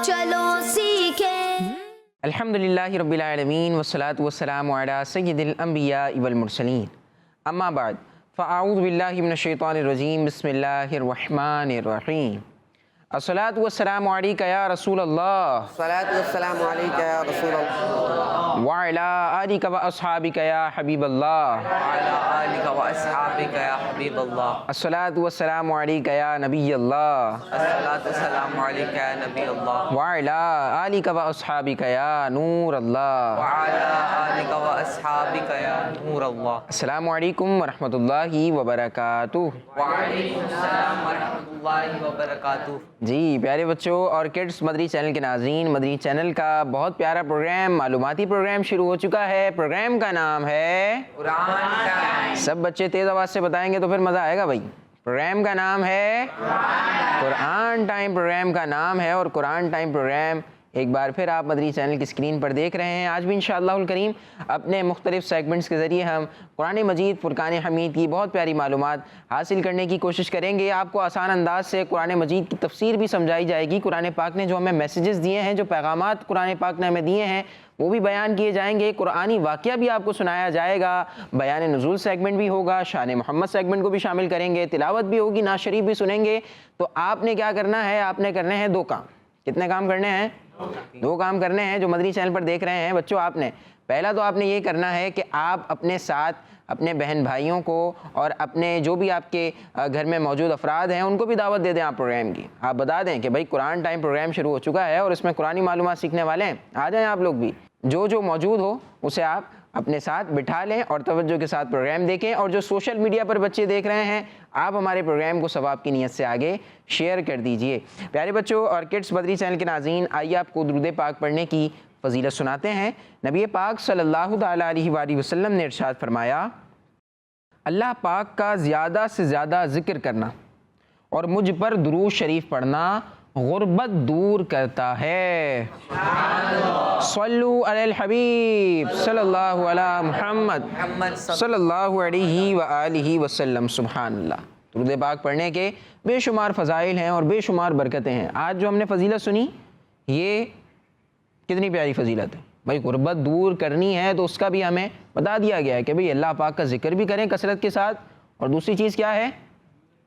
چلو سیکھیں۔ الحمدللہ رب العالمین والصلاة والسلام علی سید الانبیاء والمرسلین، اما بعد فاعوذ باللہ من الشیطان الرجیم، بسم اللہ الرحمن الرحیم۔ الصلاة والسلام علیکہ یا رسول اللہ، الصلاة والسلام علیکہ یا رسول اللہ، وعلی آلک و اصحابک یا حبیب اللہ، وعلی آلک و اصحابک یا حبیب اللہ، الصلاة والسلام علیکہ یا نبی اللہ، الصلاة والسلام علیکہ یا نبی اللہ، وعلی آلک و اصحابک یا نور اللہ، وعلی آلک و اصحابک یا نور اللہ۔ السلام علیکم ورحمۃ اللہ وبرکاتہ۔ وعلیکم السلام ورحمۃ اللہ وبرکاتہ۔ جی پیارے بچوں اور کڈس مدری چینل کے ناظرین، مدری چینل کا بہت پیارا پروگرام، معلوماتی پروگرام شروع ہو چکا ہے۔ پروگرام کا نام ہے قرآن ٹائم۔ سب بچے تیز آواز سے بتائیں گے تو پھر مزہ آئے گا بھائی۔ پروگرام کا نام ہے قرآن ٹائم، پروگرام کا نام ہے، اور قرآن ٹائم پروگرام ایک بار پھر آپ مدری چینل کی اسکرین پر دیکھ رہے ہیں۔ آج بھی انشاءاللہ الکریم اپنے مختلف سیگمنٹس کے ذریعے ہم قرآن مجید فرقان حمید کی بہت پیاری معلومات حاصل کرنے کی کوشش کریں گے۔ آپ کو آسان انداز سے قرآن مجید کی تفسیر بھی سمجھائی جائے گی۔ قرآن پاک نے جو ہمیں میسیجز دیے ہیں، جو پیغامات قرآن پاک نے ہمیں دیے ہیں، وہ بھی بیان کیے جائیں گے۔ قرآنی واقعہ بھی آپ کو سنایا جائے گا، بیان نزول سیگمنٹ بھی ہوگا، شان محمد سیگمنٹ کو بھی شامل کریں گے، تلاوت بھی ہوگی، نعت شریف بھی سنیں گے۔ تو آپ نے کیا کرنا ہے؟ آپ نے کرنے ہیں دو کام۔ کتنے کام کرنے ہیں؟ دو کام کرنے ہیں جو مدری چینل پر دیکھ رہے ہیں بچوں۔ آپ نے پہلا تو آپ نے یہ کرنا ہے کہ آپ اپنے ساتھ اپنے بہن بھائیوں کو اور اپنے جو بھی آپ کے گھر میں موجود افراد ہیں ان کو بھی دعوت دے دیں آپ پروگرام کی۔ آپ بتا دیں کہ بھائی قرآن ٹائم پروگرام شروع ہو چکا ہے اور اس میں قرآنی معلومات سیکھنے والے ہیں، آ جائیں آپ لوگ بھی۔ جو موجود ہو اسے آپ اپنے ساتھ بٹھا لیں اور توجہ کے ساتھ پروگرام دیکھیں، اور جو سوشل میڈیا پر بچے دیکھ رہے ہیں آپ ہمارے پروگرام کو ثواب کی نیت سے آگے شیئر کر دیجئے۔ پیارے بچوں اور کڈس مدری چینل کے ناظرین، آئیے آپ کو درود پاک پڑھنے کی فضیلت سناتے ہیں۔ نبی پاک صلی اللہ تعالیٰ علیہ وآلہ وسلم نے ارشاد فرمایا، اللہ پاک کا زیادہ سے زیادہ ذکر کرنا اور مجھ پر درود شریف پڑھنا غربت دور کرتا ہے۔ صلو علی الحبیب صلی اللہ علی محمد صلی اللہ علیہ وآلہ وسلم۔ سبحان اللہ۔ درود پاک پڑھنے کے بے شمار فضائل ہیں اور بے شمار برکتیں ہیں۔ آج جو ہم نے فضیلت سنی یہ کتنی پیاری فضیلت ہے بھائی۔ غربت دور کرنی ہے تو اس کا بھی ہمیں بتا دیا گیا ہے کہ بھئی اللہ پاک کا ذکر بھی کریں کثرت کے ساتھ، اور دوسری چیز کیا ہے؟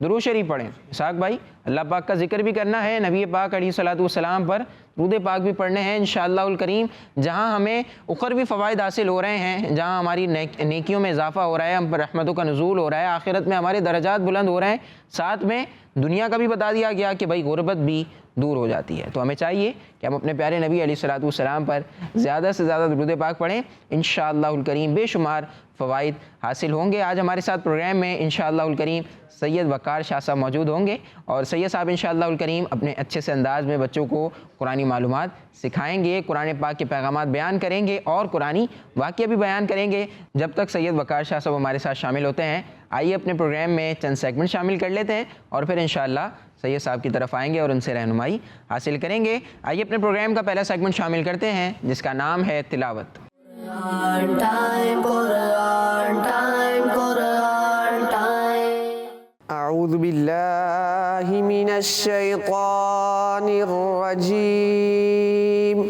درود شریف پڑھیں۔ اسحاق بھائی اللہ پاک کا ذکر بھی کرنا ہے، نبی پاک علیہ الصلوۃ والسلام پر درود پاک بھی پڑھنے ہیں انشاءاللہ الکریم۔ جہاں ہمیں اخروی فوائد حاصل ہو رہے ہیں، جہاں ہماری نیکیوں میں اضافہ ہو رہا ہے، ہم پر رحمتوں کا نزول ہو رہا ہے، آخرت میں ہمارے درجات بلند ہو رہے ہیں، ساتھ میں دنیا کا بھی بتا دیا گیا کہ بھائی غربت بھی دور ہو جاتی ہے۔ تو ہمیں چاہیے کہ ہم اپنے پیارے نبی علیہ الصلوۃ والسلام پر زیادہ سے زیادہ درود پاک پڑھیں، انشاءاللہ الکریم بے شمار فوائد حاصل ہوں گے۔ آج ہمارے ساتھ پروگرام میں انشاءاللہ الکریم سید وقار شاہ صاحب موجود ہوں گے، اور سید صاحب انشاءاللہ الکریم اپنے اچھے سے انداز میں بچوں کو قرآنی معلومات سکھائیں گے، قرآن پاک کے پیغامات بیان کریں گے اور قرآنی واقعہ بھی بیان کریں گے۔ جب تک سید وقار شاہ صاحب ہمارے ساتھ شامل ہوتے ہیں، آئیے اپنے پروگرام میں چند سیگمنٹ شامل کر لیتے ہیں اور پھر انشاءاللہ سید صاحب کی طرف آئیں گے اور ان سے رہنمائی حاصل کریں گے۔ آئیے اپنے پروگرام کا پہلا سیگمنٹ شامل کرتے ہیں جس کا نام ہے تلاوت۔ قرآن ٹائم، قرآن ٹائم، قرآن ٹائم۔ اعوذ باللہ من الشیطان الرجیم،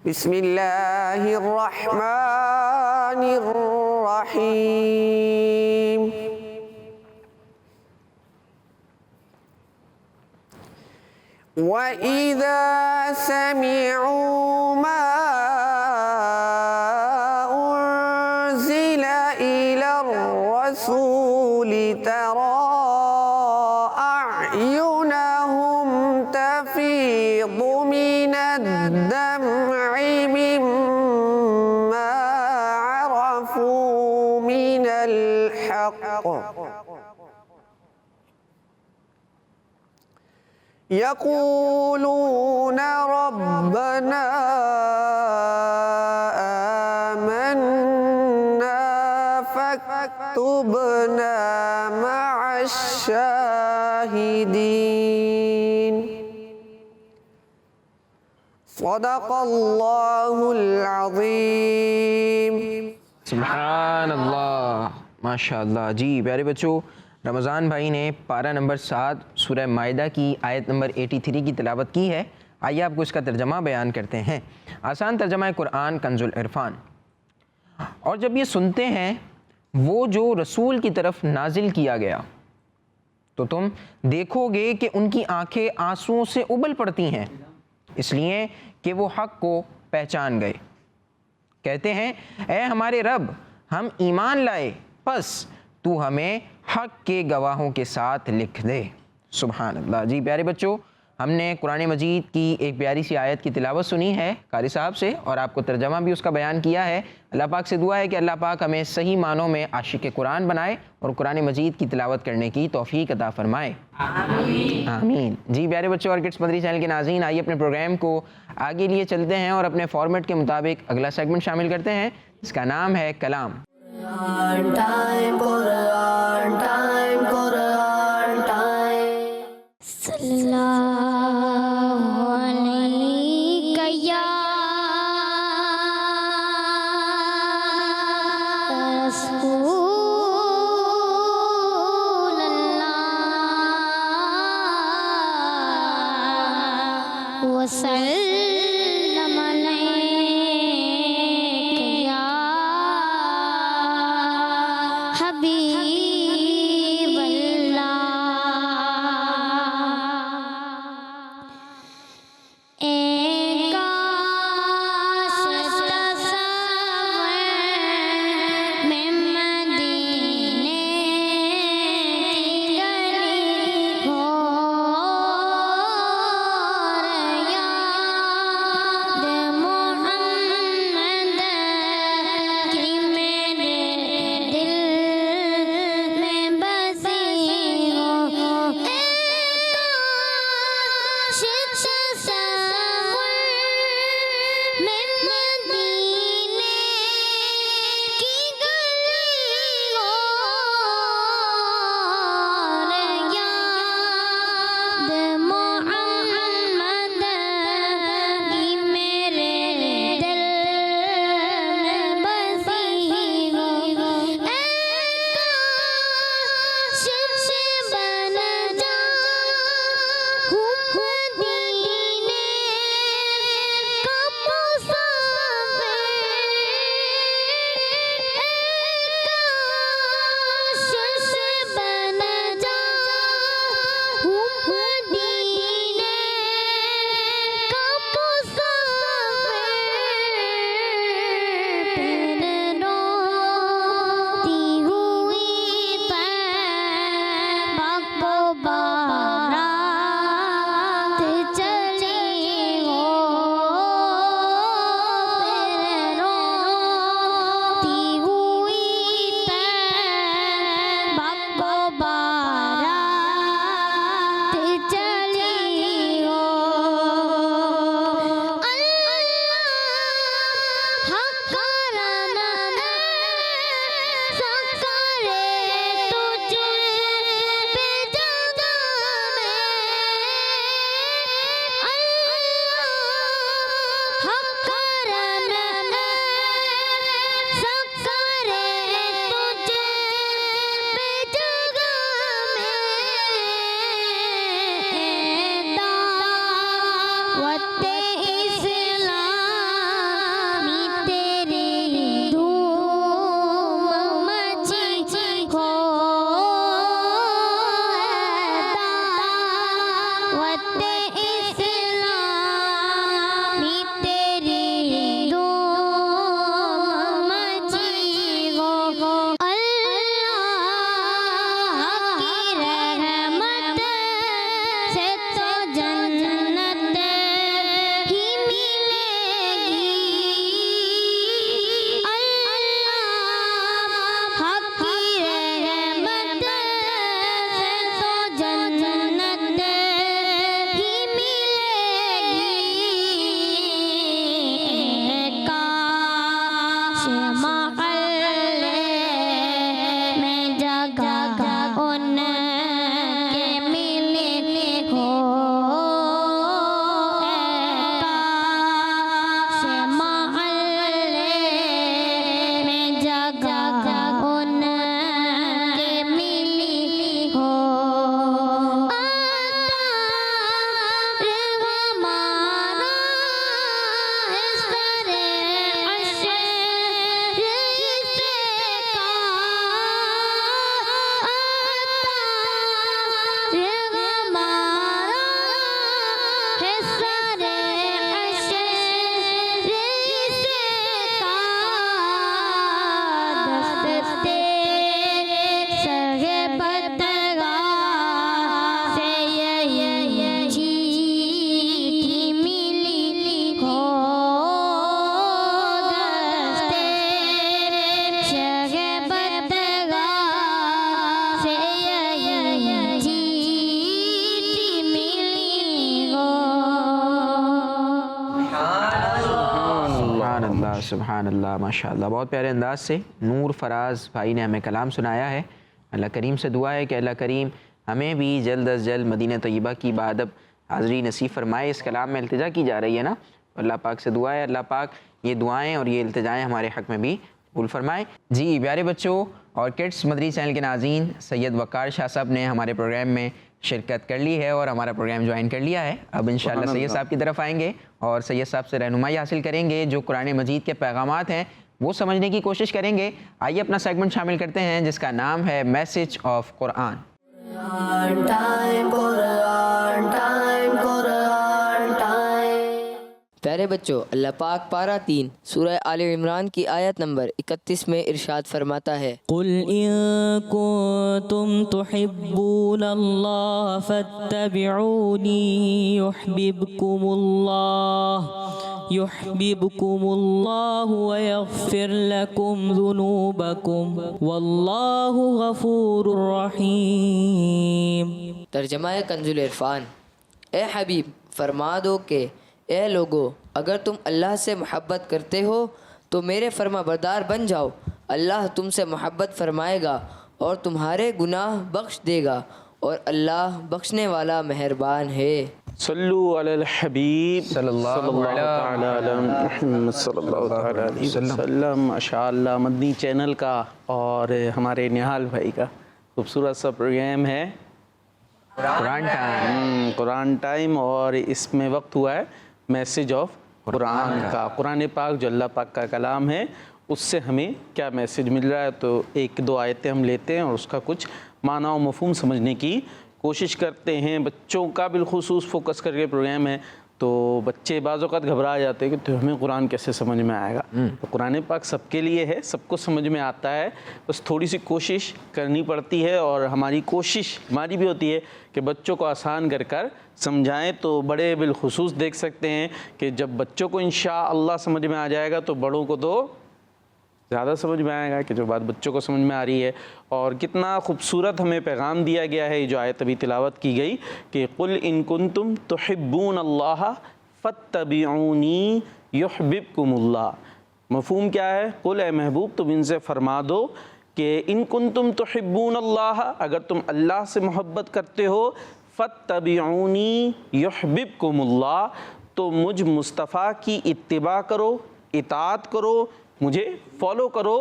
بسم اللہ الرحمن الرحیم۔ وَإِذَا سَمِعُوا مَا أُنزِلَ إِلَى الرَّسُولِ تَرَىٰ أَعْيُنَهُمْ تَفِيضُ مِنَ الدَّمْعِ مِمَّا عَرَفُوا مِنَ الْحَقِّ يقولون ربنا آمنا فاكتبنا مع الشاهدين۔ صدق اللہ العظیم۔ سبحان اللہ، ماشاء اللہ۔ جی پیارے بچوں، رمضان بھائی نے پارہ نمبر 7 سورہ مائدہ کی آیت نمبر 83 کی تلاوت کی ہے. آئیے آپ کو اس کا ترجمہ بیان کرتے ہیں. آسان ترجمہ قرآن کنز العرفان. اور جب یہ سنتے ہیں وہ جو رسول کی طرف نازل کیا گیا تو تم دیکھو گے کہ ان کی آنکھیں آنسوؤں سے ابل پڑتی ہیں اس لیے کہ وہ حق کو پہچان گئے. کہتے ہیں اے ہمارے رب ہم ایمان لائے پس تو ہمیں حق کے گواہوں کے ساتھ لکھ دے. سبحان اللہ. جی پیارے بچوں، ہم نے قرآن مجید کی ایک پیاری سی آیت کی تلاوت سنی ہے قاری صاحب سے اور آپ کو ترجمہ بھی اس کا بیان کیا ہے. اللہ پاک سے دعا ہے کہ اللہ پاک ہمیں صحیح معنوں میں عاشق قرآن بنائے اور قرآن مجید کی تلاوت کرنے کی توفیق عطا فرمائے. آمین آمین. جی پیارے بچوں اور کڈس مدری چینل کے ناظرین، آئیے اپنے پروگرام کو آگے لیے چلتے ہیں اور اپنے فارمیٹ کے مطابق اگلا سیگمنٹ شامل کرتے ہیں جس کا نام ہے کلام. Quran time, Quran time, Quran time. Sallallahu alayka ya Rasulallah wa sallam alayka ya حبیب اللہ. ایک کاش تصور میں مدینے کی گلی ہو رہا سبحان اللہ، ماشاء اللہ، بہت پیارے انداز سے نور فراز بھائی نے ہمیں کلام سنایا ہے۔ اللہ کریم سے دعا ہے کہ اللہ کریم ہمیں بھی جلد از جلد مدینہ طیبہ کی بادب حاضری نصیب فرمائے۔ اس کلام میں التجا کی جا رہی ہے نا، اللہ پاک سے دعا ہے اللہ پاک یہ دعائیں اور یہ التجائیں ہمارے حق میں بھی قبول فرمائے۔ جی پیارے بچوں اور کڈس مدری چینل کے ناظرین، سید وقار شاہ صاحب نے ہمارے پروگرام میں شرکت کر لی ہے اور ہمارا پروگرام جوائن کر لیا ہے۔ اب انشاءاللہ سید صاحب کی طرف آئیں گے اور سید صاحب سے رہنمائی حاصل کریں گے، جو قرآن مجید کے پیغامات ہیں وہ سمجھنے کی کوشش کریں گے۔ آئیے اپنا سیگمنٹ شامل کرتے ہیں جس کا نام ہے میسج آف قرآن۔ پیارے بچوں، اللہ پاک پارہ 3 سورہ آل عمران کی آیت نمبر 31 میں ارشاد فرماتا ہے، قل إن كنتم تحبون الله فاتبعوني يحببكم الله ويغفر لكم ذنوبكم والله غفور رحيم۔ ترجمہ کنز العرفان۔ اے حبیب فرما دو کہ اے لوگو، اگر تم اللہ سے محبت کرتے ہو تو میرے فرما بردار بن جاؤ، اللہ تم سے محبت فرمائے گا اور تمہارے گناہ بخش دے گا، اور اللہ بخشنے والا مہربان ہے۔ صلو علی الحبیب صلی اللہ تعالی علی محمد صلی اللہ تعالی علیہ وسلم۔ ماشاءاللہ مدنی چینل کا اور ہمارے نہال بھائی کا خوبصورت سا پروگرام ہے قرآن ٹائم۔ قرآن ٹائم، اور اس میں وقت ہوا ہے میسج آف قرآن کا۔ قرآن پاک جو اللہ پاک کا کلام ہے، اس سے ہمیں کیا میسج مل رہا ہے، تو ایک دو آیتیں ہم لیتے ہیں اور اس کا کچھ معنی و مفہوم سمجھنے کی کوشش کرتے ہیں۔ بچوں کا بالخصوص فوکس کر کے پروگرام ہے، تو بچے بعض اوقات گھبرا جاتے ہیں کہ تو ہمیں قرآن کیسے سمجھ میں آئے گا۔ تو قرآن پاک سب کے لیے ہے، سب کو سمجھ میں آتا ہے، بس تھوڑی سی کوشش کرنی پڑتی ہے، اور ہماری کوشش ہماری بھی ہوتی ہے کہ بچوں کو آسان کر سمجھائیں۔ تو بڑے بالخصوص دیکھ سکتے ہیں کہ جب بچوں کو انشاءاللہ سمجھ میں آ جائے گا تو بڑوں کو تو زیادہ سمجھ میں آئے گا کہ جو بات بچوں کو سمجھ میں آ رہی ہے۔ اور کتنا خوبصورت ہمیں پیغام دیا گیا ہے، جو آیت ابھی تلاوت کی گئی کہ قل ان کنتم تحبون اللہ فاتبعونی یحببکم اللہ۔ مفہوم کیا ہے؟ قل اے محبوب تم ان سے فرما دو کہ ان کنتم تحبون اللہ، اگر تم اللہ سے محبت کرتے ہو، فاتبعونی یحببکم اللہ، تو مجھ مصطفیٰ کی اتباع کرو، اطاعت کرو، مجھے فالو کرو،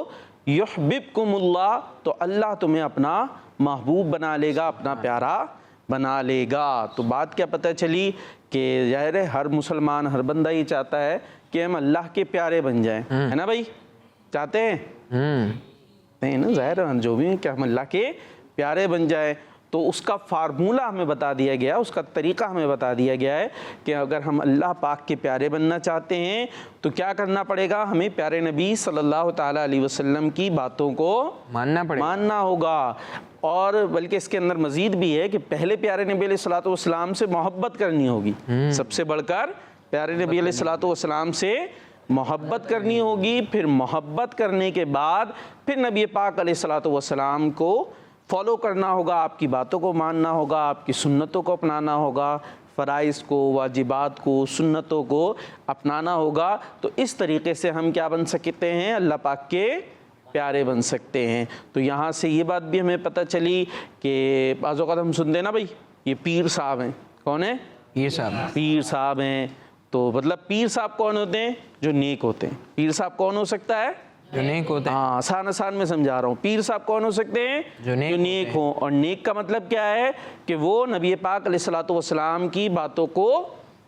یحببکم اللہ، تو اللہ تمہیں اپنا محبوب بنا لے گا، اپنا پیارا بنا لے گا۔ تو بات کیا پتہ چلی کہ ظاہر ہے ہر مسلمان، ہر بندہ یہ چاہتا ہے کہ ہم اللہ کے پیارے بن جائیں، ہے نا بھائی؟ چاہتے ہیں؟ نہیں نا، ظاہر ہے جو بھی ہیں کہ ہم اللہ کے پیارے بن جائیں۔ تو اس کا فارمولہ ہمیں بتا دیا گیا، اس کا طریقہ ہمیں بتا دیا گیا ہے کہ اگر ہم اللہ پاک کے پیارے بننا چاہتے ہیں تو کیا کرنا پڑے گا؟ ہمیں پیارے نبی صلی اللہ تعالیٰ علیہ وسلم کی باتوں کو ماننا ہوگا۔ اور بلکہ اس کے اندر مزید بھی ہے کہ پہلے پیارے نبی علیہ الصلوۃ والسلام سے محبت کرنی ہوگی، سب سے بڑھ کر پیارے نبی علیہ الصلوۃ والسلام سے محبت کرنی ہوگی۔ پھر محبت کرنے کے بعد پھر نبی پاک علیہ الصلوۃ والسلام کو فالو کرنا ہوگا، آپ کی باتوں کو ماننا ہوگا، آپ کی سنتوں کو اپنانا ہوگا، فرائض کو، واجبات کو، سنتوں کو اپنانا ہوگا۔ تو اس طریقے سے ہم کیا بن سکتے ہیں؟ اللہ پاک کے پیارے بن سکتے ہیں۔ تو یہاں سے یہ بات بھی ہمیں پتہ چلی کہ بعض اوقات ہم سنتے ہیں نا بھائی، یہ پیر صاحب ہیں، کون ہیں؟ پیر صاحب ہیں۔ تو مطلب پیر صاحب کون ہوتے ہیں؟ جو نیک ہوتے ہیں۔ پیر صاحب کون ہو سکتا ہے؟ جو نیک ہوتے ہیں۔ ہاں، آسان میں سمجھا رہا ہوں۔ پیر صاحب کون ہو سکتے ہیں؟ جو نیک ہوں۔ اور نیک کا مطلب کیا ہے؟ کہ وہ نبی پاک علیہ الصلوۃ والسلام کی باتوں کو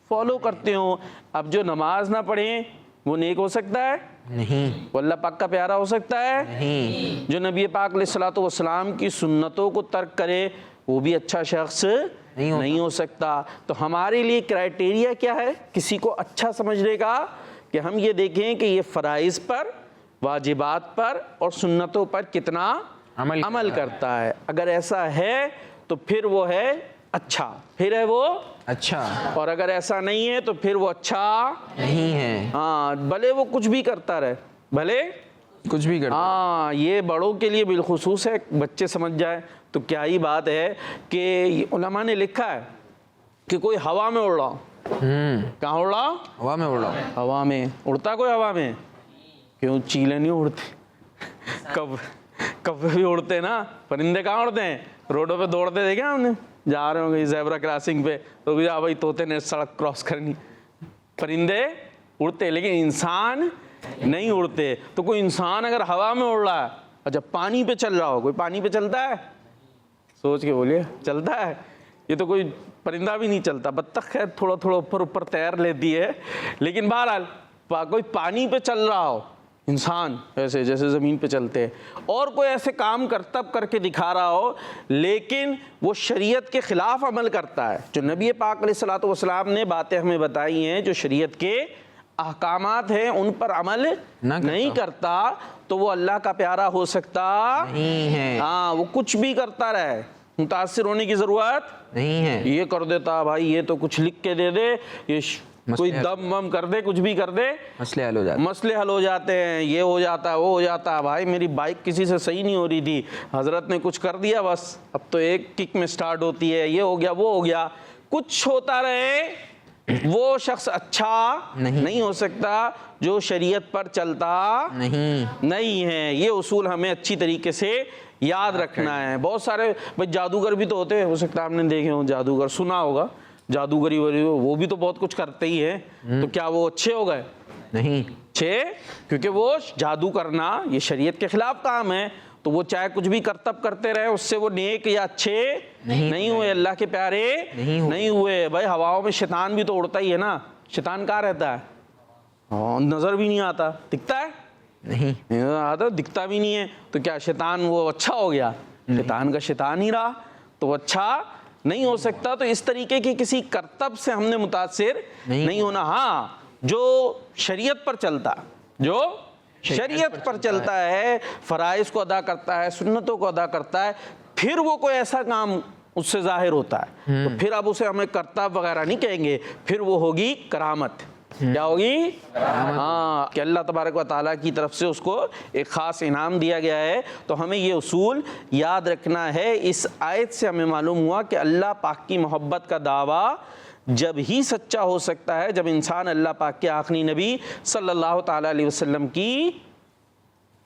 فالو کرتے ہوں۔ اب جو نماز نہ پڑھیں وہ نیک ہو سکتا ہے؟ نہیں۔ وہ اللہ پاک کا پیارا ہو سکتا ہے؟ نہیں۔ جو نبی پاک علیہ الصلوۃ والسلام کی سنتوں کو ترک کرے وہ بھی اچھا شخص نہیں ہو سکتا۔ تو ہمارے لیے کرائٹیریا کیا ہے کسی کو اچھا سمجھنے کا؟ کہ ہم یہ دیکھیں کہ یہ فرائض پر، واجبات پر اور سنتوں پر کتنا عمل کرتا ہے۔ اگر ایسا ہے تو پھر وہ ہے اچھا، پھر ہے وہ اچھا، اور اگر ایسا نہیں ہے تو پھر وہ اچھا نہیں ہے۔ ہاں، بھلے وہ کچھ بھی کرتا رہے، بھلے کچھ بھی کرتا۔ ہاں، یہ بڑوں کے لیے بالخصوص ہے، بچے سمجھ جائے تو کیا ہی بات ہے کہ علماء نے لکھا ہے کہ کوئی ہوا میں اڑ رہا، کہاں اڑ رہا؟ ہوا میں اڑ رہا۔ ہوا میں اڑتا، کوئی ہوا میں کیوں چیلے نہیں اڑتے؟ کبے بھی اڑتے نا، پرندے کہاں اڑتے ہیں؟ روڈوں پہ دوڑتے دیکھے ہم نے، جا رہے ہوں گے زیبرا کراسنگ پہ تو جا بھائی طوطے نے سڑک کراس کرنی، پرندے اڑتے لیکن انسان نہیں اڑتے۔ تو کوئی انسان اگر ہوا میں اڑ رہا ہے، اچھا پانی پہ چل رہا ہو، کوئی پانی پہ چلتا ہے؟ سوچ کے بولیے، چلتا ہے؟ یہ تو کوئی پرندہ بھی نہیں چلتا، بطخ ہے تھوڑا تھوڑا اوپر تیر لیتی ہے، لیکن بہرحال کوئی پانی پہ چل رہا ہو انسان ایسے جیسے زمین پہ چلتے ہیں، اور کوئی ایسے کام کرتب کر کے دکھا رہا ہو لیکن وہ شریعت کے خلاف عمل کرتا ہے، جو نبی پاک علیہ الصلوۃ والسلام نے باتیں ہمیں بتائی ہیں، جو شریعت کے احکامات ہیں ان پر عمل نہیں کرتا، تو وہ اللہ کا پیارا ہو سکتا نہیں ہے۔ ہاں، وہ کچھ بھی کرتا رہے، متاثر ہونے کی ضرورت نہیں ہے۔ یہ کر دیتا بھائی، یہ تو کچھ لکھ کے دے دے، یہ کوئی دم وم کر دے، کچھ بھی کر دے، مسئلے حل ہو جاتے ہیں۔ مسئلے حل ہو جاتے ہیں، یہ ہو جاتا ہے وہ ہو جاتا ہے۔ بھائی میری بائک کسی سے صحیح نہیں ہو رہی تھی، حضرت نے کچھ کر دیا، بس اب تو ایک کک میں سٹارٹ ہوتی ہے، یہ ہو گیا وہ ہو گیا، کچھ ہوتا رہے، وہ شخص اچھا نہیں ہو سکتا جو شریعت پر چلتا نہیں ہے۔ یہ اصول ہمیں اچھی طریقے سے یاد رکھنا ہے۔ بہت سارے بھائی جادوگر بھی تو ہوتے ہیں، ہو سکتا ہے آپ نے دیکھے ہوں، جادوگر سنا ہوگا، جادوگری وہ بھی تو بہت کچھ کرتے ہی ہیں، تو کیا وہ اچھے ہو گئے؟ نہیں اچھے، کیونکہ وہ جادو کرنا یہ شریعت کے خلاف کام ہے، تو وہ چاہے کچھ بھی کرتب کرتے رہے، اس سے وہ نیک یا اچھے نہیں ہوئے، اللہ کے پیارے نہیں ہوئے۔ بھائی ہواؤں میں شیطان بھی تو اڑتا ہی ہے نا، شیطان کہاں رہتا ہے؟ نظر بھی نہیں آتا، دکھتا ہے؟ نہیں آتا، دکھتا بھی نہیں ہے، تو کیا شیطان وہ اچھا ہو گیا؟ شیطان کا شیطان ہی رہا، تو وہ اچھا نہیں ہو سکتا۔ تو اس طریقے کے کسی کرتب سے ہم نے متاثر نہیں ہونا۔ ہاں، جو شریعت پر چلتا، جو شریعت پر چلتا ہے، فرائض کو ادا کرتا ہے، سنتوں کو ادا کرتا ہے، پھر وہ کوئی ایسا کام اس سے ظاہر ہوتا ہے، تو پھر اب اسے ہمیں کرتب وغیرہ نہیں کہیں گے، پھر وہ ہوگی کرامت۔ کیا ہوگی؟ ہاں، کہ اللہ تبارک و تعالیٰ کی طرف سے اس کو ایک خاص انعام دیا گیا ہے۔ تو ہمیں یہ اصول یاد رکھنا ہے۔ اس آیت سے ہمیں معلوم ہوا کہ اللہ پاک کی محبت کا دعویٰ جب ہی سچا ہو سکتا ہے جب انسان اللہ پاک کے آخری نبی صلی اللہ تعالیٰ علیہ وسلم کی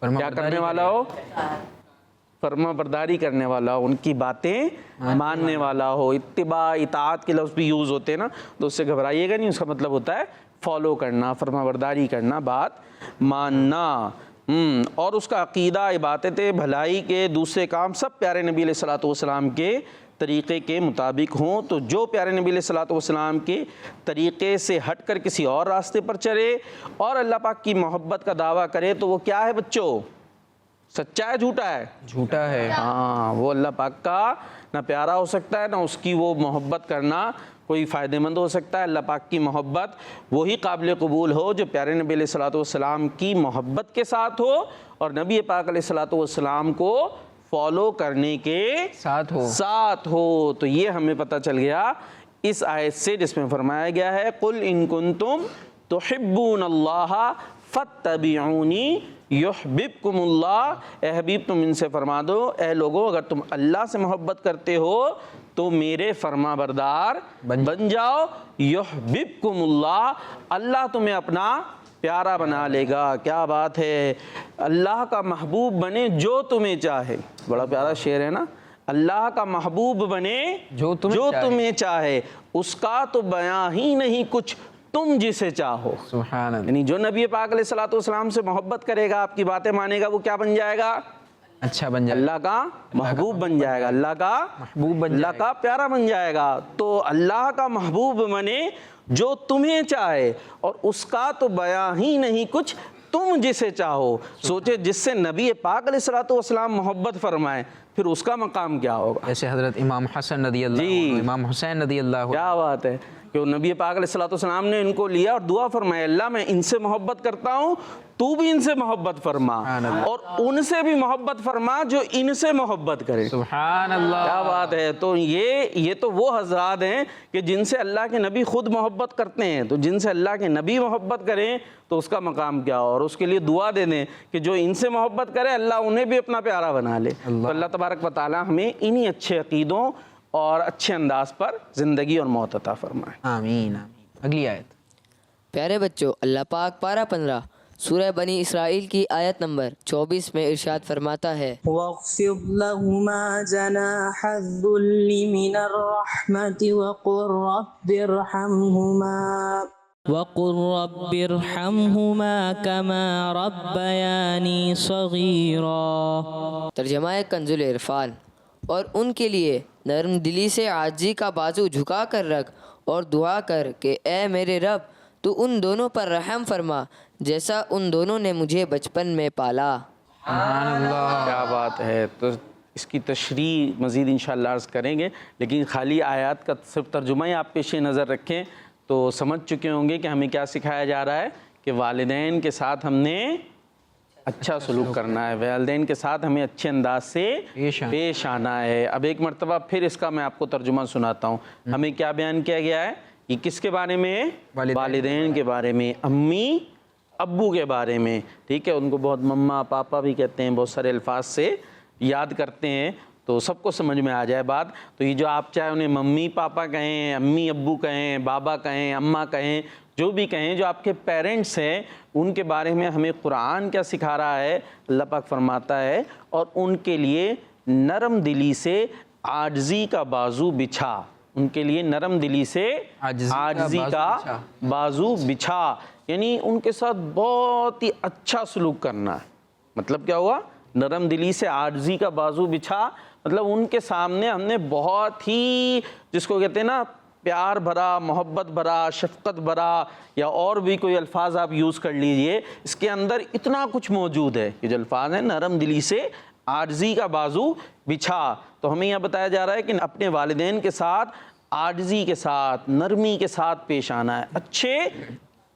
کیا کرنے والا ہو؟ فرما برداری کرنے والا ہو، ان کی باتیں ماننے والا ہو۔ اتباع، اطاعت کے لفظ بھی یوز ہوتے ہیں نا، تو اس سے گھبرائیے گا نہیں، اس کا مطلب ہوتا ہے فالو کرنا، فرما برداری کرنا، بات ماننا۔ اور اس کا عقیدہ، عبادتیں، بھلائی کے دوسرے کام سب پیارے نبی علیہ الصلوۃ والسلام کے طریقے کے مطابق ہوں۔ تو جو پیارے نبی علیہ الصلوۃ والسلام کے طریقے سے ہٹ کر کسی اور راستے پر چلے اور اللہ پاک کی محبت کا دعویٰ کرے، تو وہ کیا ہے بچوں؟ سچا ہے جھوٹا ہے؟ جھوٹا ہے۔ ہاں، وہ اللہ پاک کا نہ پیارا ہو سکتا ہے، نہ اس کی وہ محبت کرنا کوئی فائدہ مند ہو سکتا ہے۔ اللہ پاک کی محبت وہی قابل قبول ہو جو پیارے نبی علیہ الصلوۃ والسلام کی محبت کے ساتھ ہو اور نبی پاک علیہ الصلوۃ والسلام کو فالو کرنے کے ساتھ ہو۔ تو یہ ہمیں پتہ چل گیا اس آیت سے، جس میں فرمایا گیا ہے قُلْ إِن كُنتُمْ تُحِبُّونَ اللَّهَ فَاتَّبِعُونِي يُحْبِبْكُمُ اللَّهُ۔ اے حبیب تم ان سے فرما دو، اے لوگو اگر تم اللہ سے محبت کرتے ہو تو میرے فرما بردار بن جاؤ، یحببکم اللہ، اللہ تمہیں اپنا پیارا بنا لے گا۔ کیا بات ہے، اللہ کا محبوب بنے جو تمہیں چاہے۔ بڑا پیارا شعر ہے نا، اللہ کا محبوب بنے جو تمہیں چاہے، اس کا تو بیاں ہی نہیں کچھ تم جسے چاہو۔ سبحان اللہ۔ یعنی جو نبی پاک علیہ الصلوۃ والسلام سے محبت کرے گا، آپ کی باتیں مانے گا، وہ کیا بن جائے گا؟ اچھا بن جائے گا، اللہ کا محبوب بن جائے گا، اللہ کا محبوب بن جائے گا، اللہ کا پیارا بن جائے گا۔ تو اللہ کا محبوب بنے جو تمہیں چاہے، اور اس کا تو بیاں ہی نہیں کچھ تم جسے چاہو۔ سوچے جس سے نبی پاک علیہ الصلوۃ والسلام محبت فرمائے، پھر اس کا مقام کیا ہوگا؟ جیسے حضرت امام حسن رضی اللہ عنہ، امام حسین رضی اللہ عنہ، کیا بات ہے کہ نبی پاک علیہ الصلوۃ والسلام نے ان کو لیا اور دعا فرمایا، اللہ میں ان سے محبت کرتا ہوں، تو بھی ان سے محبت فرما، اور ان سے بھی محبت فرما جو ان سے محبت کرے۔ سبحان اللہ، کیا بات ہے۔ تو یہ تو وہ حضرات ہیں کہ جن سے اللہ کے نبی خود محبت کرتے ہیں، تو جن سے اللہ کے نبی محبت کریں تو اس کا مقام کیا ہو، اور اس کے لیے دعا دے دیں کہ جو ان سے محبت کرے اللہ انہیں بھی اپنا پیارا بنا لے۔ تو اللہ تبارک و تعالی ہمیں انہی اچھے عقیدوں اور اچھے انداز پر زندگی اور موت عطا فرمائے۔ آمین آمین۔ اگلی آیت۔ پیارے بچوں، اللہ پاک پارہ 15 سورہ بنی اسرائیل کی آیت نمبر 24 میں ارشاد فرماتا ہے واخفض لهما جناح الذل من الرحمة وقل رب ارحمهما كما ربياني صغيرا. ترجمہ کنز العرفان، اور ان کے لیے نرم دلی سے عاجزی کا بازو جھکا کر رکھ اور دعا کر کہ اے میرے رب تو ان دونوں پر رحم فرما جیسا ان دونوں نے مجھے بچپن میں پالا. کیا بات ہے. تو اس کی تشریح مزید انشاءاللہ عرض کریں گے، لیکن خالی آیات کا صرف ترجمہ ہی آپ پیش نظر رکھیں تو سمجھ چکے ہوں گے کہ ہمیں کیا سکھایا جا رہا ہے کہ والدین کے ساتھ ہم نے اچھا سلوک کرنا ہے، والدین کے ساتھ ہمیں اچھے انداز سے پیش آنا ہے. اب ایک مرتبہ پھر اس کا میں آپ کو ترجمہ سناتا ہوں. ہمیں کیا بیان کیا گیا ہے؟ یہ کس کے بارے میں؟ والدین کے بارے میں، امی ابو کے بارے میں. ٹھیک ہے، ان کو بہت مما پاپا بھی کہتے ہیں، بہت سارے الفاظ سے یاد کرتے ہیں تو سب کو سمجھ میں آ جائے بات. تو یہ جو آپ چاہے انہیں ممی پاپا کہیں، امی ابو کہیں، بابا کہیں، اماں کہیں، جو بھی کہیں، جو آپ کے پیرنٹس ہیں ان کے بارے میں ہمیں قرآن کیا سکھا رہا ہے؟ اللہ پاک فرماتا ہے اور ان کے لیے نرم دلی سے عاجزی کا بازو بچھا. ان کے لیے نرم دلی سے عاجزی کا بازو بچھا، یعنی ان کے ساتھ بہت ہی اچھا سلوک کرنا ہے. مطلب کیا ہوا؟ نرم دلی سے عاجزی کا بازو بچھا، مطلب ان کے سامنے ہم نے بہت ہی، جس کو کہتے ہیں نا پیار بھرا، محبت بھرا، شفقت بھرا، یا اور بھی کوئی الفاظ آپ یوز کر لیجئے، اس کے اندر اتنا کچھ موجود ہے. یہ جو الفاظ ہیں نرم دلی سے عاجزی کا بازو بچھا، تو ہمیں یہ بتایا جا رہا ہے کہ اپنے والدین کے ساتھ عاجزی کے ساتھ، نرمی کے ساتھ پیش آنا ہے. اچھے،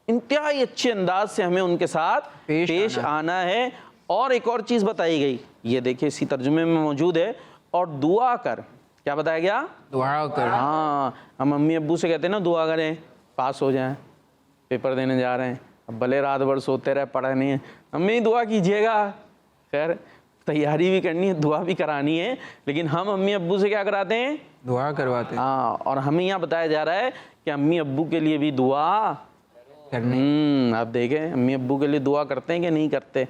انتہائی اچھے انداز سے ہمیں ان کے ساتھ پیش آنا ہے. اور ایک اور چیز بتائی گئی، یہ دیکھیں اسی ترجمے میں موجود ہے، اور دعا کر. کیا بتایا گیا؟ دعا کر. ہاں، ہم امی ابو سے کہتے ہیں نا دعا کریں پاس ہو جائیں، پیپر دینے جا رہے ہیں، اب بھلے رات بھر سوتے رہے پڑھا نہیں ہے، امی دعا کیجئے گا. خیر تیاری بھی کرنی ہے، دعا بھی کرانی ہے، لیکن ہم امی ابو سے کیا کراتے ہیں؟ دعا کرواتے ہیں. ہاں، اور ہمیں یہاں بتایا جا رہا ہے کہ امی ابو کے لیے بھی دعا کرنی. آپ دیکھیں امی ابو کے لیے دعا کرتے ہیں کہ نہیں کرتے؟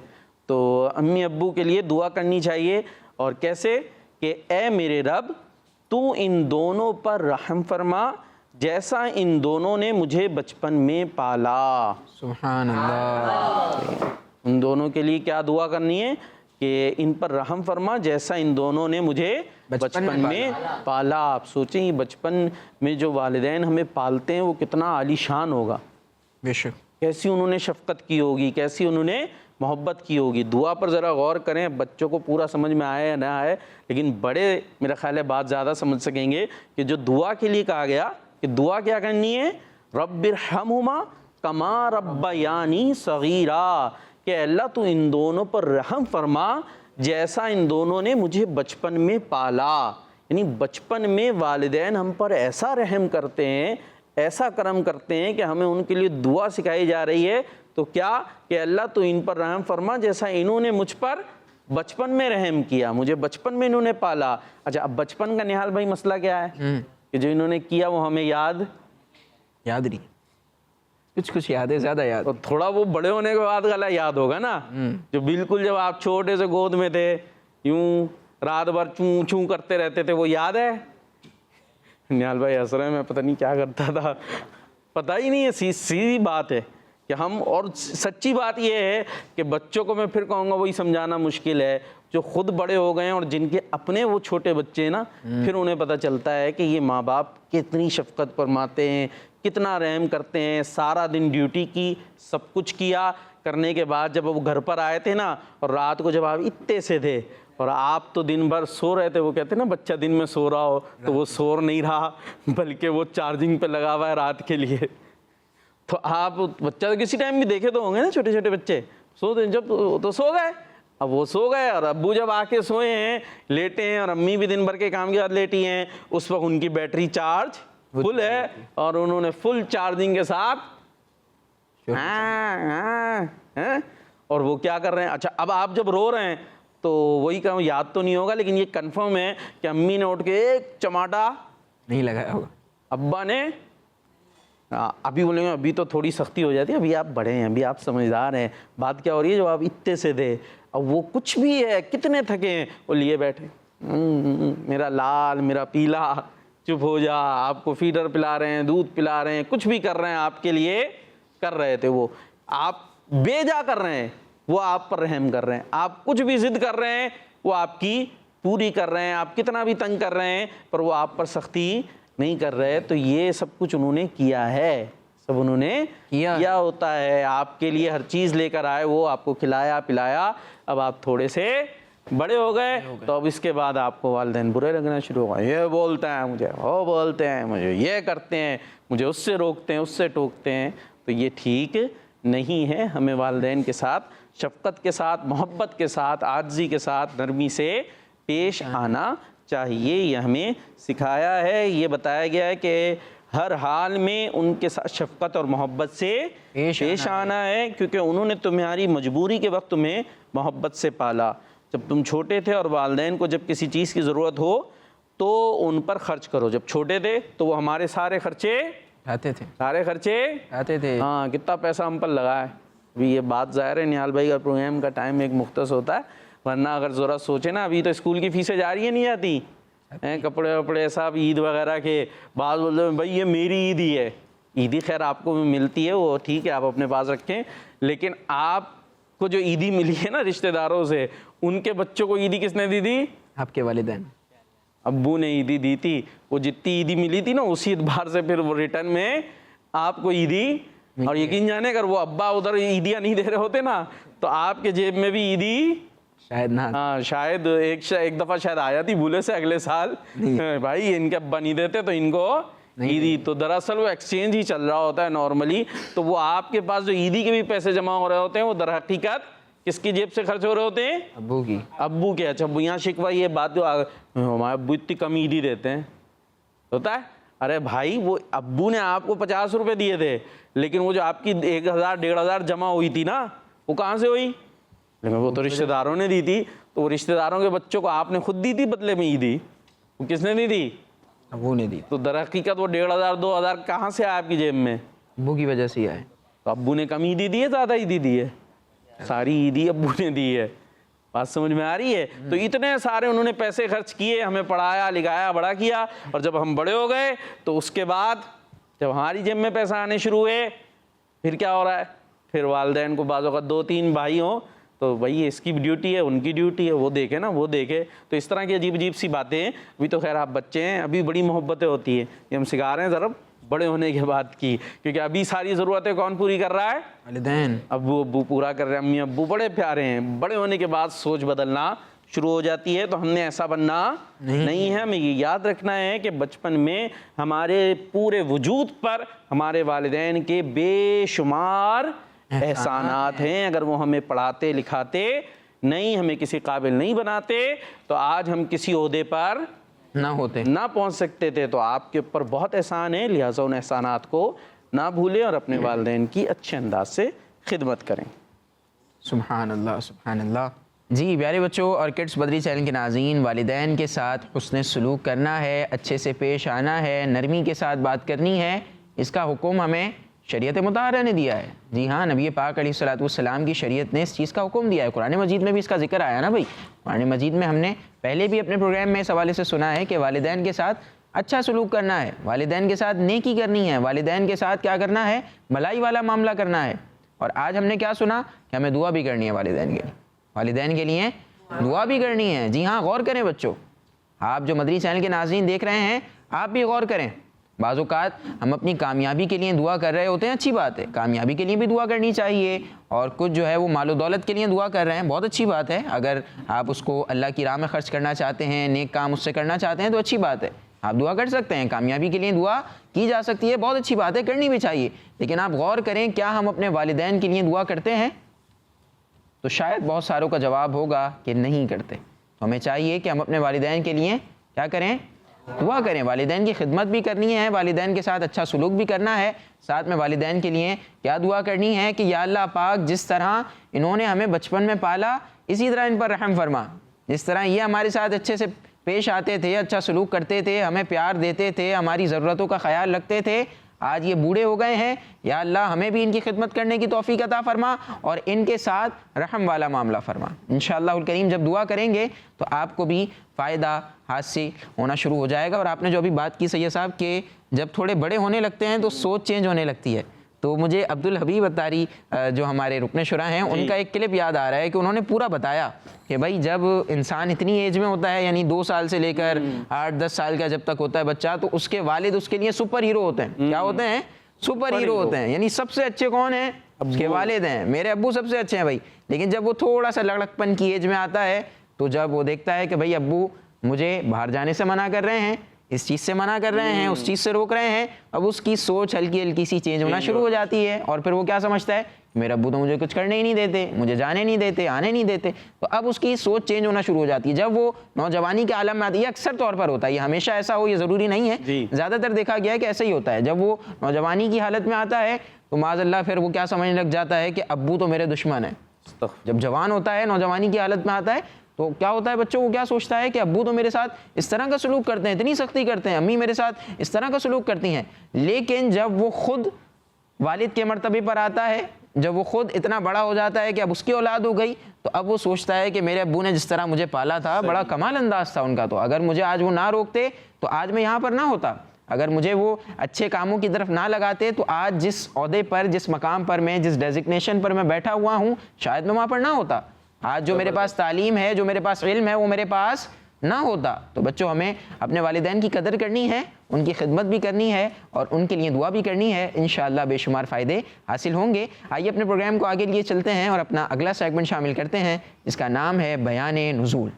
تو امی ابو کے لیے دعا کرنی چاہیے. اور کیسے؟ کہ اے میرے رب تو ان دونوں پر رحم فرما جیسا ان دونوں نے مجھے بچپن میں پالا. سبحان اللہ. ان دونوں کے لیے کیا دعا کرنی ہے؟ کہ ان پر رحم فرما جیسا ان دونوں نے مجھے بچپن میں پالا. آپ سوچیں بچپن میں جو والدین ہمیں پالتے ہیں وہ کتنا عالی شان ہوگا. بے شک. کیسی انہوں نے شفقت کی ہوگی، کیسی انہوں نے محبت کی ہوگی. دعا پر ذرا غور کریں، بچوں کو پورا سمجھ میں آئے یا نہ آئے، لیکن بڑے میرا خیال ہے بات زیادہ سمجھ سکیں گے کہ جو دعا کے لیے کہا گیا کہ دعا کیا کرنی ہے؟ رب ارحمہما کما ربیانی صغیرا، کہ اللہ تو ان دونوں پر رحم فرما جیسا ان دونوں نے مجھے بچپن میں پالا. یعنی بچپن میں والدین ہم پر ایسا رحم کرتے ہیں، ایسا کرم کرتے ہیں کہ ہمیں ان کے لیے دعا سکھائی جا رہی ہے. تو کیا کہ اللہ تو ان پر رحم فرما جیسا انہوں نے مجھ پر بچپن میں رحم کیا، مجھے بچپن میں انہوں نے پالا. اچھا اب بچپن کا نحال بھائی مسئلہ کیا ہے کہ جو انہوں نے کیا وہ ہمیں یاد نہیں، کچھ یاد ہے، زیادہ یاد، اور تھوڑا وہ بڑے ہونے کے بعد والا یاد ہوگا نا. جو بالکل جب آپ چھوٹے سے گود میں تھے یوں رات بھر چوں چوں کرتے رہتے تھے، وہ یاد ہے؟ نحال بھائی ہنس رہے ہیں، میں پتہ نہیں کیا کرتا تھا، پتہ ہی نہیں ہے. سیدھی بات ہے کہ ہم، اور سچی بات یہ ہے کہ بچوں کو میں پھر کہوں گا وہی سمجھانا مشکل ہے جو خود بڑے ہو گئے ہیں اور جن کے اپنے وہ چھوٹے بچے ہیں نا، پھر انہیں پتہ چلتا ہے کہ یہ ماں باپ کتنی شفقت فرماتے ہیں، کتنا رحم کرتے ہیں. سارا دن ڈیوٹی کی، سب کچھ کیا، کرنے کے بعد جب وہ گھر پر آئے تھے نا، اور رات کو جب آپ اتنے سے تھے اور آپ تو دن بھر سو رہے تھے، وہ کہتے ہیں نا بچہ دن میں سو رہا ہو تو وہ سو نہیں رہا بلکہ وہ چارجنگ پہ لگا ہوا ہے رات کے لیے. تو آپ بچہ تو کسی ٹائم بھی دیکھے تو ہوں گے نا، چھوٹے چھوٹے بچے سوتے جب تو سو گئے. اب وہ سو گئے اور ابو جب آ کے سوئے ہیں، لیٹے ہیں، اور امی بھی دن بھر کے کام کے بعد لیٹی ہیں، اس وقت ان کی بیٹری چارج فل ہے اور انہوں نے فل چارجنگ کے ساتھ اور وہ کیا کر رہے ہیں. اچھا اب آپ جب رو رہے ہیں تو وہی کہوں، یاد تو نہیں ہوگا لیکن یہ کنفرم ہے کہ امی نے اٹھ کے ایک چماٹا نہیں لگایا ہوگا، ابا نے ابھی بولیں گے ابھی تو تھوڑی سختی ہو جاتی ہے، ابھی آپ بڑے ہیں، ابھی آپ سمجھدار ہیں. بات کیا ہو رہی ہے جو آپ اتنے سے تھے، اب وہ کچھ بھی ہے، کتنے تھکے ہیں وہ لیے بیٹھے، میرا لال میرا پیلا، چپ ہو جا، آپ کو فیڈر پلا رہے ہیں، دودھ پلا رہے ہیں، کچھ بھی کر رہے ہیں آپ کے لیے کر رہے تھے، وہ آپ بے جا کر رہے ہیں، وہ آپ پر رحم کر رہے ہیں. آپ کچھ بھی ضد کر رہے ہیں وہ آپ کی پوری کر رہے ہیں، آپ کتنا بھی تنگ کر رہے ہیں پر وہ آپ پر سختی نہیں کر رہے. تو یہ سب کچھ انہوں نے کیا ہے، سب انہوں نے کیا ہوتا ہے. آپ کے لیے ہر چیز لے کر آئے، وہ آپ کو کھلایا پلایا. اب آپ تھوڑے سے بڑے ہو گئے تو اب اس کے بعد آپ کو والدین برے لگنا شروع ہو گئے، یہ بولتے ہیں مجھے، وہ بولتے ہیں مجھے، یہ کرتے ہیں مجھے، اس سے روکتے ہیں، اس سے ٹوکتے ہیں. تو یہ ٹھیک نہیں ہے. ہمیں والدین کے ساتھ شفقت کے ساتھ، محبت کے ساتھ، عاجزی کے ساتھ، نرمی سے پیش آنا چاہیے. یہ ہمیں سکھایا ہے، یہ بتایا گیا ہے کہ ہر حال میں ان کے ساتھ شفقت اور محبت سے پیش آنا ہے، کیونکہ انہوں نے تمہاری مجبوری کے وقت تمہیں محبت سے پالا. جب تم چھوٹے تھے اور والدین کو جب کسی چیز کی ضرورت ہو تو ان پر خرچ کرو. جب چھوٹے تھے تو وہ ہمارے سارے خرچے آتے تھے، سارے خرچے آتے تھے. ہاں، کتنا پیسہ ہم پر لگا ہے. ابھی یہ بات ظاہر ہے نہال بھائی کا پروگرام کا ٹائم ایک مختص ہوتا ہے، ورنہ اگر ذرا سوچے نا، ابھی تو اسکول کی فیسیں جا رہی ہیں نہیں جاتی، کپڑے وپڑے سب عید وغیرہ کے. بعض بولتے ہیں بھائی یہ میری عید ہی ہے. عیدی خیر آپ کو ملتی ہے، وہ ٹھیک ہے، آپ اپنے پاس رکھیں، لیکن آپ کو جو عیدی ملی ہے نا رشتہ داروں سے، ان کے بچوں کو عیدی کس نے دی تھی؟ آپ کے والدین، ابو نے عیدی دی تھی. وہ جتنی عیدی ملی تھی نا اسی اعتبار سے پھر وہ ریٹرن میں آپ کو عیدی. اور یقین جانے اگر وہ ابا ادھر عیدیاں نہیں دے رہے ہوتے نا تو آپ کے جیب میں بھی عیدی شاید نہ. ہاں شاید ایک دفعہ شاید آیا تھی بھولے سے اگلے سال، بھائی ان کے ابا نہیں دیتے تو ان کو عیدی. تو دراصل وہ ایکسچینج ہی چل رہا ہوتا ہے نارملی. تو وہ آپ کے پاس جو عیدی کے بھی پیسے جمع ہو رہے ہوتے ہیں وہ در حقیقت کس کی جیب سے خرچ ہو رہے ہوتے ہیں؟ ابو کی. ابو کے. اچھا یہاں شکوہ یہ بات جو ہمارے ابو اتنی کم عیدی دیتے ہیں ہوتا ہے. ارے بھائی وہ ابو نے آپ کو 50 روپے دیے تھے، لیکن وہ جو آپ کی 1000 1500 جمع ہوئی تھی نا وہ کہاں سے ہوئی؟ لیکن وہ تو رشتہ داروں نے دی تھی. تو وہ رشتہ داروں کے بچوں کو آپ نے خود دی تھی بدلے میں عیدی، وہ کس نے دی تھی؟ ابو نے دی. تو در حقیقت وہ 1500 2000 کہاں سے آیا آپ کی جیب میں؟ ابو کی وجہ سے ہی آئے. تو ابو نے کم عیدی دی ہے زیادہ عیدی دی ہے؟ ساری عیدی ابو نے دی ہے. بات سمجھ میں آ رہی ہے؟ تو اتنے سارے انہوں نے پیسے خرچ کیے، ہمیں پڑھایا لکھایا بڑا کیا، اور جب ہم بڑے ہو گئے تو اس کے بعد جب ہماری جیب میں پیسہ آنے شروع ہوئے پھر کیا ہو رہا ہے؟ پھر والدین کو بعض اوقات 2-3 بھائی ہوں تو بھائی اس کی ڈیوٹی ہے، ان کی ڈیوٹی ہے، وہ دیکھے نا وہ دیکھے. تو اس طرح کی عجیب عجیب سی باتیں ہیں. ابھی تو خیر آپ بچے ہیں، ابھی بڑی محبتیں ہوتی ہیں، یہ ہم سکھا رہے ہیں ذرا بڑے ہونے کے بعد کی، کیونکہ ابھی ساری ضرورتیں کون پوری کر رہا ہے؟ والدین. ابو پورا کر رہے ہیں، امی ابو بڑے پیارے ہیں. بڑے ہونے کے بعد سوچ بدلنا شروع ہو جاتی ہے. تو ہم نے ایسا بننا نہیں ہے. ہمیں یہ یاد رکھنا ہے کہ بچپن میں ہمارے پورے وجود پر ہمارے والدین کے بے شمار احسانات ہیں. اگر وہ ہمیں پڑھاتے لکھاتے نہیں، ہمیں کسی قابل نہیں بناتے تو آج ہم کسی عہدے پر نہ پہنچ سکتے تھے. تو آپ کے اوپر بہت احسان ہے، لہٰذا ان احسانات کو نہ بھولیں اور اپنے والدین کی اچھے انداز سے خدمت کریں. سبحان اللہ سبحان اللہ. جی پیارے بچوں اور کڈس بدری چینل کے ناظرین، والدین کے ساتھ حسن سلوک کرنا ہے، اچھے سے پیش آنا ہے، نرمی کے ساتھ بات کرنی ہے. اس کا حکم ہمیں شریعت مطہرہ نے دیا ہے. جی ہاں، نبی پاک علیہ الصلوۃ والسلام کی شریعت نے اس چیز کا حکم دیا ہے. قرآن مجید میں بھی اس کا ذکر آیا نا بھائی. قرآن مجید میں ہم نے پہلے بھی اپنے پروگرام میں اس حوالے سے سنا ہے کہ والدین کے ساتھ اچھا سلوک کرنا ہے، والدین کے ساتھ نیکی کرنی ہے، والدین کے ساتھ کیا کرنا ہے؟ بھلائی والا معاملہ کرنا ہے. اور آج ہم نے کیا سنا کہ ہمیں دعا بھی کرنی ہے والدین کے لیے، والدین کے لیے دعا بھی کرنی ہے. جی ہاں، غور کریں بچوں، آپ جو مدری چینل کے ناظرین دیکھ رہے ہیں آپ بھی غور کریں. بعض اوقات ہم اپنی کامیابی کے لیے دعا کر رہے ہوتے ہیں، اچھی بات ہے، کامیابی کے لیے بھی دعا کرنی چاہیے. اور کچھ جو ہے وہ مال و دولت کے لیے دعا کر رہے ہیں، بہت اچھی بات ہے. اگر آپ اس کو اللہ کی راہ میں خرچ کرنا چاہتے ہیں، نیک کام اس سے کرنا چاہتے ہیں تو اچھی بات ہے، آپ دعا کر سکتے ہیں. کامیابی کے لیے دعا کی جا سکتی ہے، بہت اچھی بات ہے، کرنی بھی چاہیے. لیکن آپ غور کریں، کیا ہم اپنے والدین کے لیے دعا کرتے ہیں؟ تو شاید بہت ساروں کا جواب ہوگا کہ نہیں کرتے. تو ہمیں چاہیے کہ ہم اپنے والدین کے لیے کیا کریں؟ دعا کریں. والدین کی خدمت بھی کرنی ہے، والدین کے ساتھ اچھا سلوک بھی کرنا ہے. ساتھ میں والدین کے لیے کیا دعا کرنی ہے کہ یا اللہ پاک جس طرح انہوں نے ہمیں بچپن میں پالا اسی طرح ان پر رحم فرما. جس طرح یہ ہمارے ساتھ اچھے سے پیش آتے تھے، اچھا سلوک کرتے تھے، ہمیں پیار دیتے تھے، ہماری ضرورتوں کا خیال رکھتے تھے، آج یہ بوڑھے ہو گئے ہیں، یا اللہ ہمیں بھی ان کی خدمت کرنے کی توفیق عطا فرما اور ان کے ساتھ رحم والا معاملہ فرما۔ انشاءاللہ الکریم جب دعا کریں گے تو آپ کو بھی فائدہ حاصل ہونا شروع ہو جائے گا۔ اور آپ نے جو ابھی بات کی سید صاحب کہ جب تھوڑے بڑے ہونے لگتے ہیں تو سوچ چینج ہونے لگتی ہے، تو مجھے عبدالحبیب اتاری جو ہمارے رکن شورا ہیں ان کا ایک کلپ یاد آ رہا ہے کہ انہوں نے پورا بتایا کہ بھائی جب انسان اتنی ایج میں ہوتا ہے، یعنی 2 سال سے لے کر 8-10 سال کا جب تک ہوتا ہے بچہ، تو اس کے والد اس کے لیے سپر ہیرو ہوتے ہیں۔ کیا ہوتے ہیں؟ سپر ہیرو ہوتے ہیں، یعنی سب سے اچھے کون ہیں؟ اس کے والد ہیں۔ میرے ابو سب سے اچھے ہیں بھائی، لیکن جب وہ تھوڑا سا لڑکپن کی ایج میں آتا ہے تو جب وہ دیکھتا ہے کہ بھائی ابو مجھے باہر جانے سے منع کر رہے ہیں، اس چیز سے منع کر رہے ہیں، اس چیز سے روک رہے ہیں، اب اس کی سوچ ہلکی ہلکی سی چینج ہونا شروع ہو جاتی ہے، اور پھر وہ کیا سمجھتا ہے؟ میرے ابو تو مجھے کچھ کرنے ہی نہیں دیتے، مجھے جانے نہیں دیتے، آنے نہیں دیتے، تو اب اس کی سوچ چینج ہونا شروع ہو جاتی ہے۔ جب وہ نوجوانی کے عالم میں آتی ہے، یہ اکثر طور پر ہوتا ہے، یہ ہمیشہ ایسا ہو یہ ضروری نہیں ہے، زیادہ تر دیکھا گیا ہے کہ ایسا ہی ہوتا ہے۔ جب وہ نوجوانی کی حالت میں آتا ہے تو معاذ اللہ پھر وہ کیا سمجھنے لگ جاتا ہے کہ ابو تو میرے دشمن ہیں۔ جب جوان ہوتا ہے، نوجوانی کی حالت میں آتا ہے تو کیا ہوتا ہے؟ بچوں کو کیا سوچتا ہے کہ ابو تو میرے ساتھ اس طرح کا سلوک کرتے ہیں، اتنی سختی کرتے ہیں، امی میرے ساتھ اس طرح کا سلوک کرتی ہیں۔ لیکن جب وہ خود والد کے مرتبے پر آتا ہے، جب وہ خود اتنا بڑا ہو جاتا ہے کہ اب اس کی اولاد ہو گئی، تو اب وہ سوچتا ہے کہ میرے ابو نے جس طرح مجھے پالا تھا بڑا کمال انداز تھا ان کا، تو اگر مجھے آج وہ نہ روکتے تو آج میں یہاں پر نہ ہوتا، اگر مجھے وہ اچھے کاموں کی طرف نہ لگاتے تو آج جس عہدے پر، جس مقام پر میں، جس ڈیزگنیشن پر میں بیٹھا ہوا ہوں شاید میں وہاں پر نہ ہوتا۔ آج جو میرے پاس تعلیم ہے، جو میرے پاس علم ہے، وہ میرے پاس نہ ہوتا۔ تو بچوں ہمیں اپنے والدین کی قدر کرنی ہے، ان کی خدمت بھی کرنی ہے اور ان کے لیے دعا بھی کرنی ہے، انشاءاللہ بے شمار فائدے حاصل ہوں گے۔ آئیے اپنے پروگرام کو آگے لیے چلتے ہیں اور اپنا اگلا سیگمنٹ شامل کرتے ہیں، جس کا نام ہے بیان نزول۔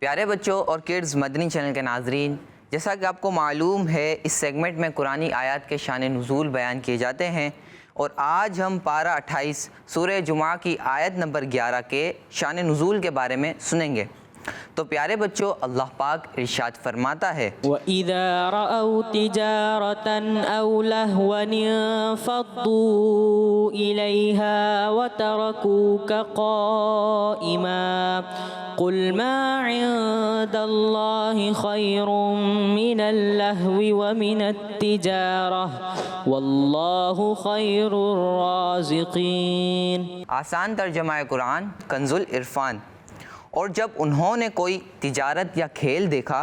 پیارے بچوں اور کڈز مدنی چینل کے ناظرین، جیسا کہ آپ کو معلوم ہے اس سیگمنٹ میں قرآنی آیات کے شان نزول بیان کیے جاتے ہیں، اور آج ہم پارہ 28 سورہ جمعہ کی آیت نمبر 11 کے شان نزول کے بارے میں سنیں گے۔ تو پیارے بچوں اللہ پاک ارشاد فرماتا ہے وَإِذَا رَأَوْا تِجَارَةً أَوْ لَهْوًا انفَضُّوا إِلَيْهَا وَتَرَكُوكَ قَائِمًا قُلْ مَا عِندَ اللَّهِ خَيْرٌ مِّنَ اللَّهْوِ وَمِنَ التِّجَارَةِ وَاللَّهُ خَيْرُ الرَّازِقِينَ۔ آسان ترجمہ قرآن کنز العرفان۔ اور جب انہوں نے کوئی تجارت یا کھیل دیکھا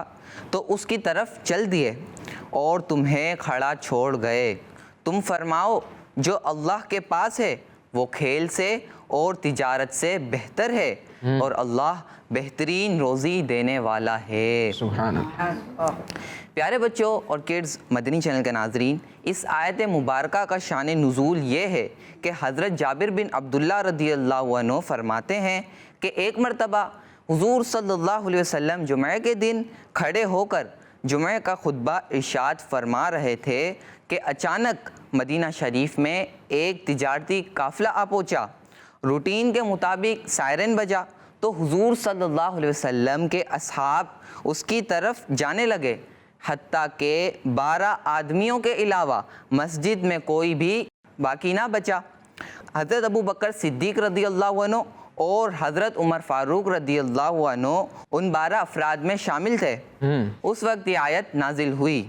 تو اس کی طرف چل دیے اور تمہیں کھڑا چھوڑ گئے، تم فرماؤ جو اللہ کے پاس ہے وہ کھیل سے اور تجارت سے بہتر ہے، اور اللہ بہترین روزی دینے والا ہے۔ سبحان اللہ۔ پیارے بچوں اور کڈز مدنی چینل کے ناظرین، اس آیت مبارکہ کا شان نزول یہ ہے کہ حضرت جابر بن عبداللہ رضی اللہ عنہ فرماتے ہیں کہ ایک مرتبہ حضور صلی اللہ علیہ وسلم جمعہ کے دن کھڑے ہو کر جمعہ کا خطبہ ارشاد فرما رہے تھے کہ اچانک مدینہ شریف میں ایک تجارتی قافلہ آ پہنچا۔ روٹین کے مطابق سائرن بجا تو حضور صلی اللہ علیہ وسلم کے اصحاب اس کی طرف جانے لگے، حتیٰ کہ 12 آدمیوں کے علاوہ مسجد میں کوئی بھی باقی نہ بچا۔ حضرت ابو بکر صدیق رضی اللہ عنہ اور حضرت عمر فاروق رضی اللہ عنہ ان 12 افراد میں شامل تھے۔ اس وقت یہ آیت نازل ہوئی۔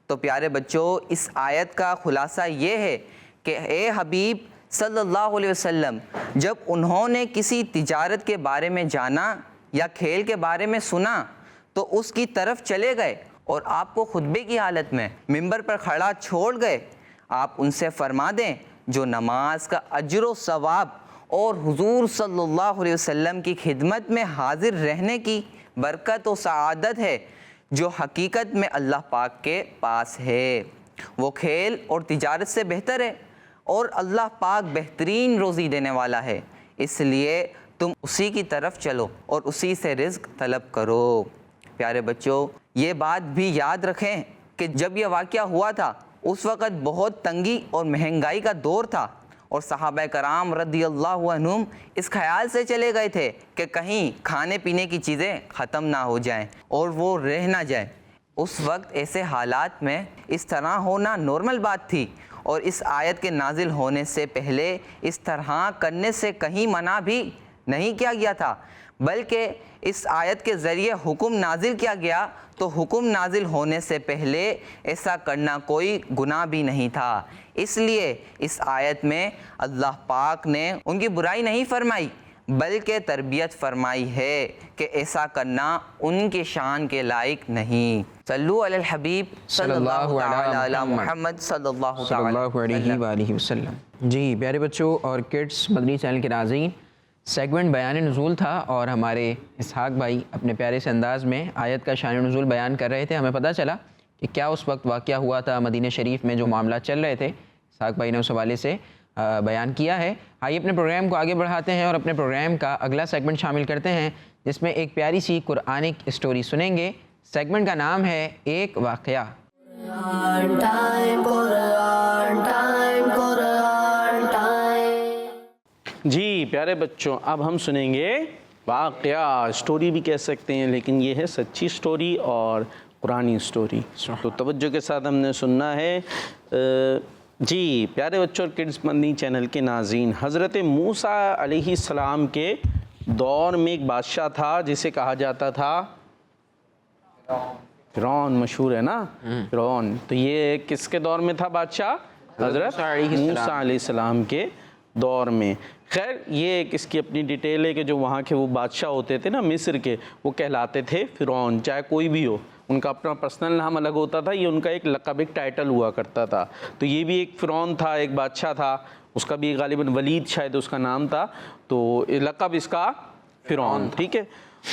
تو پیارے بچوں اس آیت کا خلاصہ یہ ہے کہ اے حبیب صلی اللہ علیہ وسلم، جب انہوں نے کسی تجارت کے بارے میں جانا یا کھیل کے بارے میں سنا تو اس کی طرف چلے گئے اور آپ کو خطبے کی حالت میں ممبر پر کھڑا چھوڑ گئے۔ آپ ان سے فرما دیں جو نماز کا اجر و ثواب اور حضور صلی اللہ علیہ وسلم کی خدمت میں حاضر رہنے کی برکت و سعادت ہے، جو حقیقت میں اللہ پاک کے پاس ہے، وہ کھیل اور تجارت سے بہتر ہے، اور اللہ پاک بہترین روزی دینے والا ہے، اس لیے تم اسی کی طرف چلو اور اسی سے رزق طلب کرو۔ پیارے بچوں یہ بات بھی یاد رکھیں کہ جب یہ واقعہ ہوا تھا اس وقت بہت تنگی اور مہنگائی کا دور تھا، اور صحابہ کرام رضی اللہ عنہم اس خیال سے چلے گئے تھے کہ کہیں کھانے پینے کی چیزیں ختم نہ ہو جائیں اور وہ رہ نہ جائیں۔ اس وقت ایسے حالات میں اس طرح ہونا نارمل بات تھی، اور اس آیت کے نازل ہونے سے پہلے اس طرح کرنے سے کہیں منع بھی نہیں کیا گیا تھا، بلکہ اس آیت کے ذریعے حکم نازل کیا گیا تو حکم نازل ہونے سے پہلے ایسا کرنا کوئی گناہ بھی نہیں تھا۔ اس لیے اس آیت میں اللہ پاک نے ان کی برائی نہیں فرمائی بلکہ تربیت فرمائی ہے کہ ایسا کرنا ان کی شان کے لائق نہیں۔ صلو علی الحبیب صلی اللہ علی محمد صلی اللہ علیہ وآلہ وسلم۔ جی پیارے بچوں اور کڈس، مدنی چینل کے ناظرین، سیگمنٹ بیان نزول تھا اور ہمارے اسحاق بھائی اپنے پیارے سے انداز میں آیت کا شان نزول بیان کر رہے تھے۔ ہمیں پتہ چلا کہ کیا اس وقت واقعہ ہوا تھا مدینہ شریف میں، جو معاملات چل رہے تھے اسحاق بھائی نے اس حوالے سے بیان کیا ہے۔ آئیے اپنے پروگرام کو آگے بڑھاتے ہیں اور اپنے پروگرام کا اگلا سیگمنٹ شامل کرتے ہیں، جس میں ایک پیاری سی قرآنک اسٹوری سنیں گے۔ سیگمنٹ کا نام ہے ایک واقعہ۔ جی پیارے بچوں، اب ہم سنیں گے واقعہ، اسٹوری بھی کہہ سکتے ہیں، لیکن یہ ہے سچی اسٹوری اور قرآنی اسٹوری، تو توجہ کے ساتھ ہم نے سننا ہے۔ جی پیارے بچوں اور کڈس مدنی چینل کے ناظرین، حضرت موسیٰ علیہ السلام کے دور میں ایک بادشاہ تھا جسے کہا جاتا تھا فرعون، مشہور ہے نا فرعون۔ تو یہ کس کے دور میں تھا بادشاہ؟ حضرت موسیٰ علیہ السلام کے دور میں۔ خیر یہ ایک اس کی اپنی ڈیٹیل ہے کہ جو وہاں کے وہ بادشاہ ہوتے تھے نا مصر کے، وہ کہلاتے تھے فرعون، چاہے کوئی بھی ہو، ان کا اپنا پرسنل نام الگ ہوتا تھا، یہ ان کا ایک لقب، ایک ٹائٹل ہوا کرتا تھا۔ تو یہ بھی ایک فرعون تھا، ایک بادشاہ تھا، اس کا بھی غالباً ولید شاید اس کا نام تھا، تو لقب اس کا فرعون، ٹھیک ہے۔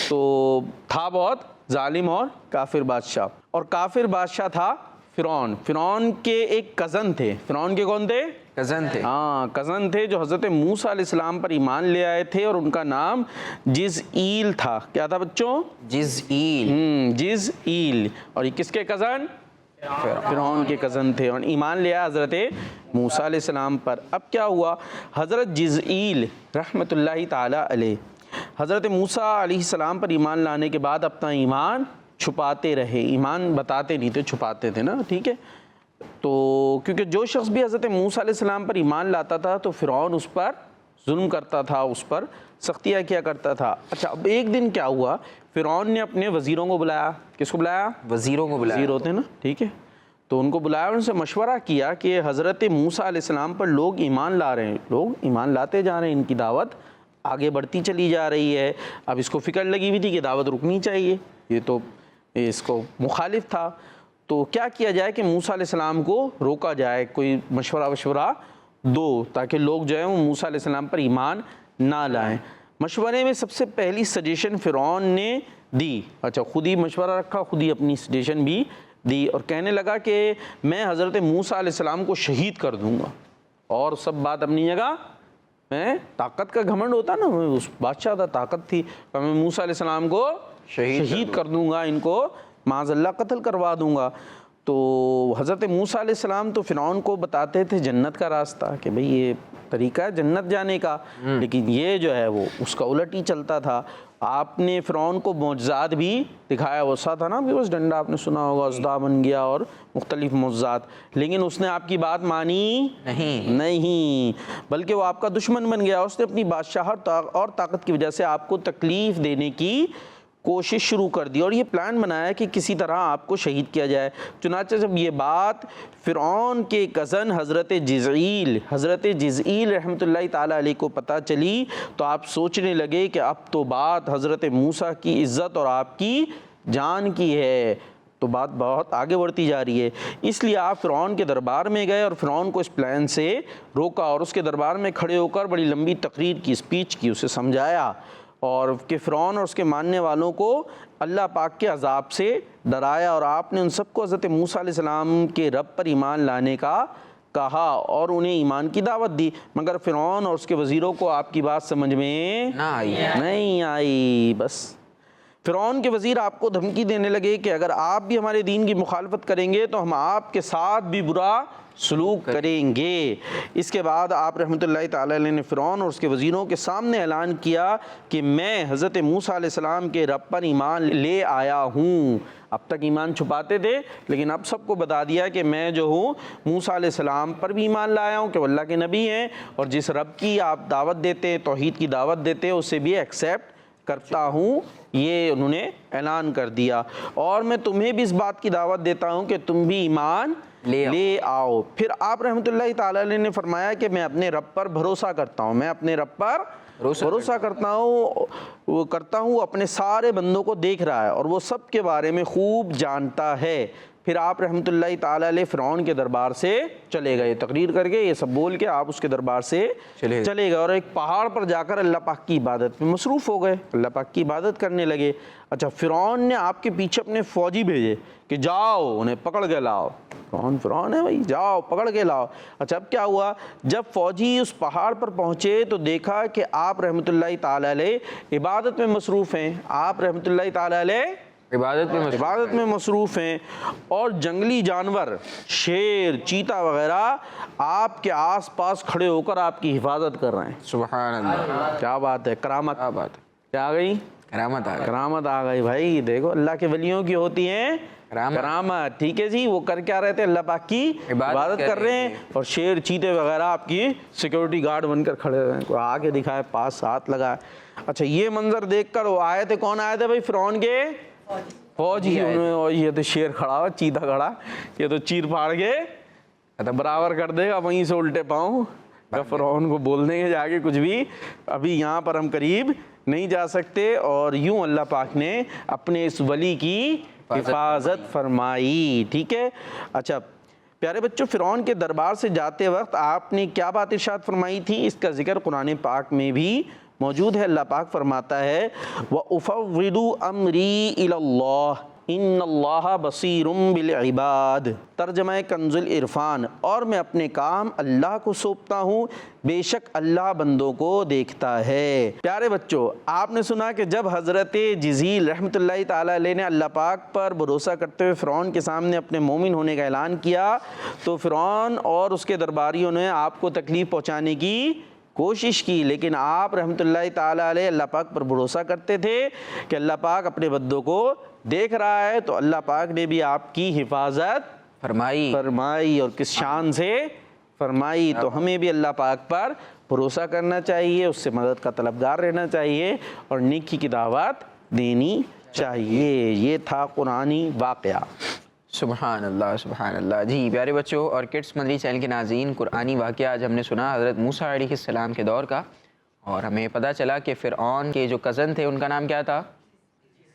تو تھا بہت ظالم اور کافر بادشاہ، اور کافر بادشاہ تھا فرعون۔ فرعون کے ایک کزن تھے، فرعون کے کون تھے؟ کزن تھے، ہاں کزن تھے، جو حضرت موسیٰ علیہ السلام پر ایمان لے آئے تھے، اور ان کا نام جزئیل تھا۔ کیا تھا بچوں؟ جزئیل۔ جزئیل، اور یہ کس کے کزن؟ فرعون کے کزن تھے، اور ایمان لے آیا حضرت موسیٰ علیہ السلام پر۔ اب کیا ہوا؟ حضرت جزئیل رحمۃ اللہ تعالی علیہ حضرت موسیٰ علیہ السلام پر ایمان لانے کے بعد اپنا ایمان چھپاتے رہے، ایمان بتاتے نہیں تھے، چھپاتے تھے نا، ٹھیک ہے۔ تو کیونکہ جو شخص بھی حضرت موسیٰ علیہ السلام پر ایمان لاتا تھا تو فرعون اس پر ظلم کرتا تھا، اس پر سختیاں کیا کرتا تھا۔ اچھا اب ایک دن کیا ہوا، فرعون نے اپنے وزیروں کو بلایا۔ کس کو بلایا؟ وزیروں کو بلایا، وزیر ہوتے ہیں نا، ٹھیک ہے۔ تو ان کو بلایا، ان سے مشورہ کیا کہ حضرت موسیٰ علیہ السلام پر لوگ ایمان لا رہے ہیں، لوگ ایمان لاتے جا رہے ہیں، ان کی دعوت آگے بڑھتی چلی جا رہی ہے۔ اب اس کو فکر لگی ہوئی تھی کہ دعوت رکنی چاہیے، یہ تو اس کو مخالف تھا، تو کیا کیا جائے کہ موسیٰ علیہ السلام کو روکا جائے، کوئی مشورہ دو تاکہ لوگ جو ہیں وہ موسیٰ علیہ السلام پر ایمان نہ لائیں۔ مشورے میں سب سے پہلی سجیشن فرعون نے دی، اچھا خود ہی مشورہ رکھا، خود ہی اپنی سجیشن بھی دی، اور کہنے لگا کہ میں حضرت موسیٰ علیہ السلام کو شہید کر دوں گا۔ اور سب بات اپنی جگہ، میں طاقت کا گھمنڈ ہوتا نا، اس بادشاہ تھا، طاقت تھی، میں موسیٰ علیہ السلام کو شہید کر دوں گا، ان کو معاذ اللہ قتل کروا دوں گا۔ تو حضرت موسیٰ علیہ السلام تو فرعون کو بتاتے تھے جنت کا راستہ، کہ بھئی یہ طریقہ ہے جنت جانے کا، لیکن یہ جو ہے وہ اس کا الٹ ہی چلتا تھا۔ آپ نے فرعون کو معجزات بھی دکھایا، وہ سا تھا نا بھی بس ڈنڈا، آپ نے سنا ہوگا، ازدا بن گیا اور مختلف معجزات، لیکن اس نے آپ کی بات مانی نہیں، بلکہ وہ آپ کا دشمن بن گیا۔ اس نے اپنی بادشاہت اور طاقت کی وجہ سے آپ کو تکلیف دینے کی کوشش شروع کر دی، اور یہ پلان بنایا کہ کسی طرح آپ کو شہید کیا جائے۔ چنانچہ جب یہ بات فرعون کے کزن حضرت جزئیل رحمۃ اللہ تعالیٰ علیہ کو پتہ چلی تو آپ سوچنے لگے کہ اب تو بات حضرت موسیٰ کی عزت اور آپ کی جان کی ہے، تو بات بہت آگے بڑھتی جا رہی ہے۔ اس لیے آپ فرعون کے دربار میں گئے اور فرعون کو اس پلان سے روکا، اور اس کے دربار میں کھڑے ہو کر بڑی لمبی تقریر کی، اسپیچ کی، اسے سمجھایا، اور کہ فرعون اور اس کے ماننے والوں کو اللہ پاک کے عذاب سے ڈرایا، اور آپ نے ان سب کو حضرت موسیٰ علیہ السلام کے رب پر ایمان لانے کا کہا اور انہیں ایمان کی دعوت دی، مگر فرعون اور اس کے وزیروں کو آپ کی بات سمجھ میں نہیں آئی۔ بس فرعون کے وزیر آپ کو دھمکی دینے لگے کہ اگر آپ بھی ہمارے دین کی مخالفت کریں گے تو ہم آپ کے ساتھ بھی برا سلوک کریں گے۔ اس کے بعد آپ رحمۃ اللہ تعالی علیہ نے فرعون اور اس کے وزیروں کے سامنے اعلان کیا کہ میں حضرت موسیٰ علیہ السلام کے رب پر ایمان لے آیا ہوں۔ اب تک ایمان چھپاتے تھے، لیکن اب سب کو بتا دیا کہ میں جو ہوں موسیٰ علیہ السلام پر بھی ایمان لایا ہوں کہ وہ اللہ کے نبی ہیں، اور جس رب کی آپ دعوت دیتے، توحید کی دعوت دیتے، اسے بھی ایکسیپٹ کرتا ہوں، یہ انہوں نے اعلان کر دیا۔ اور میں تمہیں بھی اس بات کی دعوت دیتا ہوں کہ تم بھی ایمان لے آؤ۔ پھر آپ رحمۃ اللہ تعالی علیہ نے فرمایا کہ میں اپنے رب پر بھروسہ کرتا ہوں، میں اپنے رب پر بھروسہ کرتا ہوں، وہ اپنے سارے بندوں کو دیکھ رہا ہے اور وہ سب کے بارے میں خوب جانتا ہے۔ پھر آپ رحمۃ اللہ تعالی علیہ فرعون کے دربار سے چلے گئے، تقریر کر کے یہ سب بول کے آپ اس کے دربار سے چلے گئے اور ایک پہاڑ پر جا کر اللہ پاک کی عبادت میں مصروف ہو گئے، اللہ پاک کی عبادت کرنے لگے۔ اچھا، فرعون نے آپ کے پیچھے اپنے فوجی بھیجے کہ جاؤ انہیں پکڑ کے لاؤ۔ فرعون ہے بھائی، جاؤ پکڑ کے لاؤ۔ اچھا، اب کیا ہوا؟ جب فوجی اس پہاڑ پر پہنچے تو دیکھا کہ آپ رحمۃ اللہ تعالی علیہ عبادت میں مصروف ہیں، آپ رحمۃ اللہ تعالی علیہ عبادت میں مصروف ہیں، اور جنگلی جانور شیر، چیتا وغیرہ آپ کے آس پاس کھڑے ہو کر آپ کی حفاظت کر رہے ہیں۔ سبحان اللہ، کیا بات ہے، کرامت کیا آ گئی؟ کرامت آ گئی بھائی۔ دیکھو اللہ کے ولیوں کی ہوتی ہیں کرامت، ٹھیک ہے جی۔ وہ کر کیا رہے تھے؟ اللہ پاک کی عبادت کر رہے ہیں، اور شیر چیتے وغیرہ آپ کی سیکورٹی گارڈ بن کر کھڑے ہوئے ہیں، کوئی آ کے دکھائے، پاس ہاتھ لگائے۔ اچھا، یہ منظر دیکھ کر وہ آئے تھے، کون آئے تھے بھائی؟ فرعون کے فوجی۔ یہ تو شیر کھڑا ہوا، چیتا کھڑا، یہ تو چیر پھاڑ کے برابر کر دے گا وہیں سے الٹے پاؤں۔ فرعون کو بول دیں گے جا کے کچھ بھی، ابھی یہاں پر ہم قریب نہیں جا سکتے۔ اور یوں اللہ پاک نے اپنے اس ولی کی حفاظت فرمائی، ٹھیک ہے۔ اچھا پیارے بچوں، فرعون کے دربار سے جاتے وقت آپ نے کیا بات ارشاد فرمائی تھی؟ اس کا ذکر قرآن پاک میں بھی موجود ہے۔ اللہ پاک فرماتا ہے وَأُفَوِّضُ أَمْرِي إِلَى اللَّهِ إِنَّ اللَّهَ بَصِيرٌ بِالْعِبَادِ، ترجمہ کنز العرفان، اور میں اپنے کام اللہ کو سونپتا ہوں، بے شک اللہ بندوں کو دیکھتا ہے۔ پیارے بچوں، آپ نے سنا کہ جب حضرت جزیل رحمۃ اللہ تعالی علیہ نے اللہ پاک پر بھروسہ کرتے ہوئے فرعون کے سامنے اپنے مومن ہونے کا اعلان کیا، تو فرعون اور اس کے درباریوں نے آپ کو تکلیف پہنچانے کی کوشش کی، لیکن آپ رحمۃ اللہ تعالی علیہ اللہ پاک پر بھروسہ کرتے تھے کہ اللہ پاک اپنے بندوں کو دیکھ رہا ہے، تو اللہ پاک نے بھی آپ کی حفاظت فرمائی، اور کس شان سے فرمائی۔ تو ہمیں بھی اللہ پاک پر بھروسہ کرنا چاہیے، اس سے مدد کا طلبگار رہنا چاہیے، اور نیکی کی دعوت دینی چاہیے۔ یہ تھا قرآنی واقعہ۔ سبحان اللہ، سبحان اللہ۔ جی پیارے بچوں اور کڈس مدنی چینل کے ناظرین، قرآنی واقعہ آج ہم نے سنا حضرت موسیٰ علیہ السلام کے دور کا، اور ہمیں پتہ چلا کہ فرعون کے جو کزن تھے ان کا نام کیا تھا؟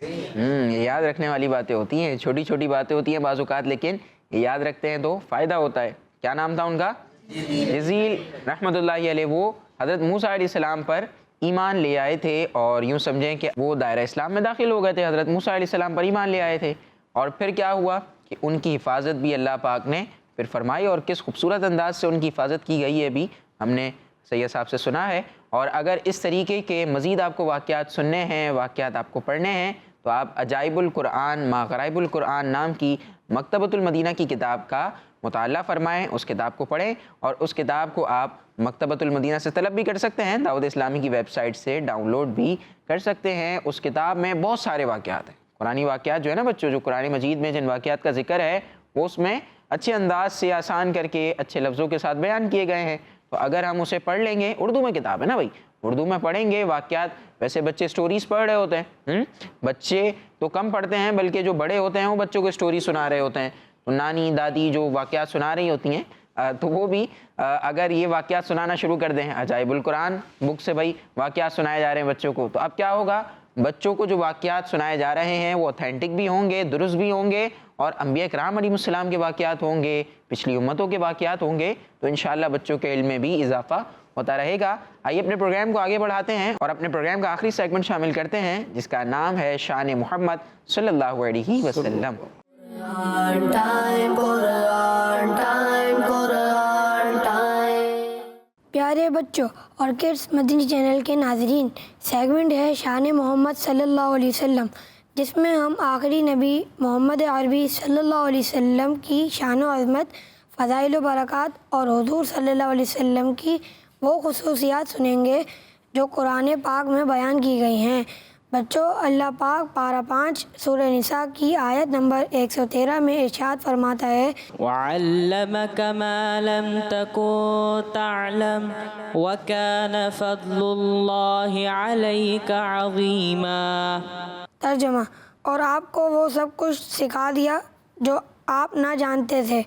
یہ یاد رکھنے والی باتیں ہوتی ہیں، چھوٹی چھوٹی باتیں ہوتی ہیں بعض اوقات، لیکن یہ یاد رکھتے ہیں تو فائدہ ہوتا ہے۔ کیا نام تھا ان کا؟ جزیل رحمۃ اللہ علیہ۔ وہ حضرت موسیٰ علیہ السلام پر ایمان لے آئے تھے، اور یوں سمجھیں کہ وہ دائرہ اسلام میں داخل ہو گئے تھے، حضرت موسیٰ علیہ السلام پر ایمان لے آئے تھے، اور پھر کیا ہوا کہ ان کی حفاظت بھی اللہ پاک نے پھر فرمائی، اور کس خوبصورت انداز سے ان کی حفاظت کی گئی ہے بھی ہم نے سید صاحب سے سنا ہے۔ اور اگر اس طریقے کے مزید آپ کو واقعات سننے ہیں، واقعات آپ کو پڑھنے ہیں، تو آپ عجائب القرآن ما غرائب القرآن نام کی مکتبۃ المدینہ کی کتاب کا مطالعہ فرمائیں، اس کتاب کو پڑھیں، اور اس کتاب کو آپ مکتبۃ المدینہ سے طلب بھی کر سکتے ہیں، دعوت اسلامی کی ویب سائٹ سے ڈاؤن لوڈ بھی کر سکتے ہیں۔ اس کتاب میں بہت سارے واقعات ہیں، قرآنی واقعات جو ہے نا بچوں، جو قرآن مجید میں جن واقعات کا ذکر ہے وہ اس میں اچھے انداز سے آسان کر کے اچھے لفظوں کے ساتھ بیان کیے گئے ہیں۔ تو اگر ہم اسے پڑھ لیں گے، اردو میں کتاب ہے نا بھائی، اردو میں پڑھیں گے واقعات، ویسے بچے سٹوریز پڑھ رہے ہوتے ہیں، بچے تو کم پڑھتے ہیں، بلکہ جو بڑے ہوتے ہیں وہ بچوں کو سٹوری سنا رہے ہوتے ہیں، تو نانی دادی جو واقعات سنا رہی ہوتی ہیں تو وہ بھی اگر یہ واقعات سنانا شروع کر دیں عجائب القرآن بک سے، بھائی واقعات سنائے جا رہے ہیں بچوں کو، تو اب کیا ہوگا؟ بچوں کو جو واقعات سنائے جا رہے ہیں وہ اوتھینٹک بھی ہوں گے، درست بھی ہوں گے، اور انبیاء کرام علیہ السلام کے واقعات ہوں گے، پچھلی امتوں کے واقعات ہوں گے، تو انشاءاللہ بچوں کے علم میں بھی اضافہ ہوتا رہے گا۔ آئیے اپنے پروگرام کو آگے بڑھاتے ہیں اور اپنے پروگرام کا آخری سیگمنٹ شامل کرتے ہیں، جس کا نام ہے شان محمد صلی اللہ علیہ وسلم۔ پیارے بچوں اور کڈس مدنی چینل کے ناظرین، سیگمنٹ ہے شان محمد صلی اللہ علیہ وسلم، جس میں ہم آخری نبی محمد عربی صلی اللہ علیہ وسلم کی شان و عظمت، فضائل و برکات اور حضور صلی اللہ علیہ وسلم کی وہ خصوصیات سنیں گے جو قرآن پاک میں بیان کی گئی ہیں۔ بچوں، اللہ پاک پارہ 5 سورہ نساء کی آیت نمبر 113 میں ارشاد فرماتا ہے وعلمك ما لم تكن تعلم وكان فضل الله عليك عظيما۔ ترجمہ، اور آپ کو وہ سب کچھ سکھا دیا جو آپ نہ جانتے تھے،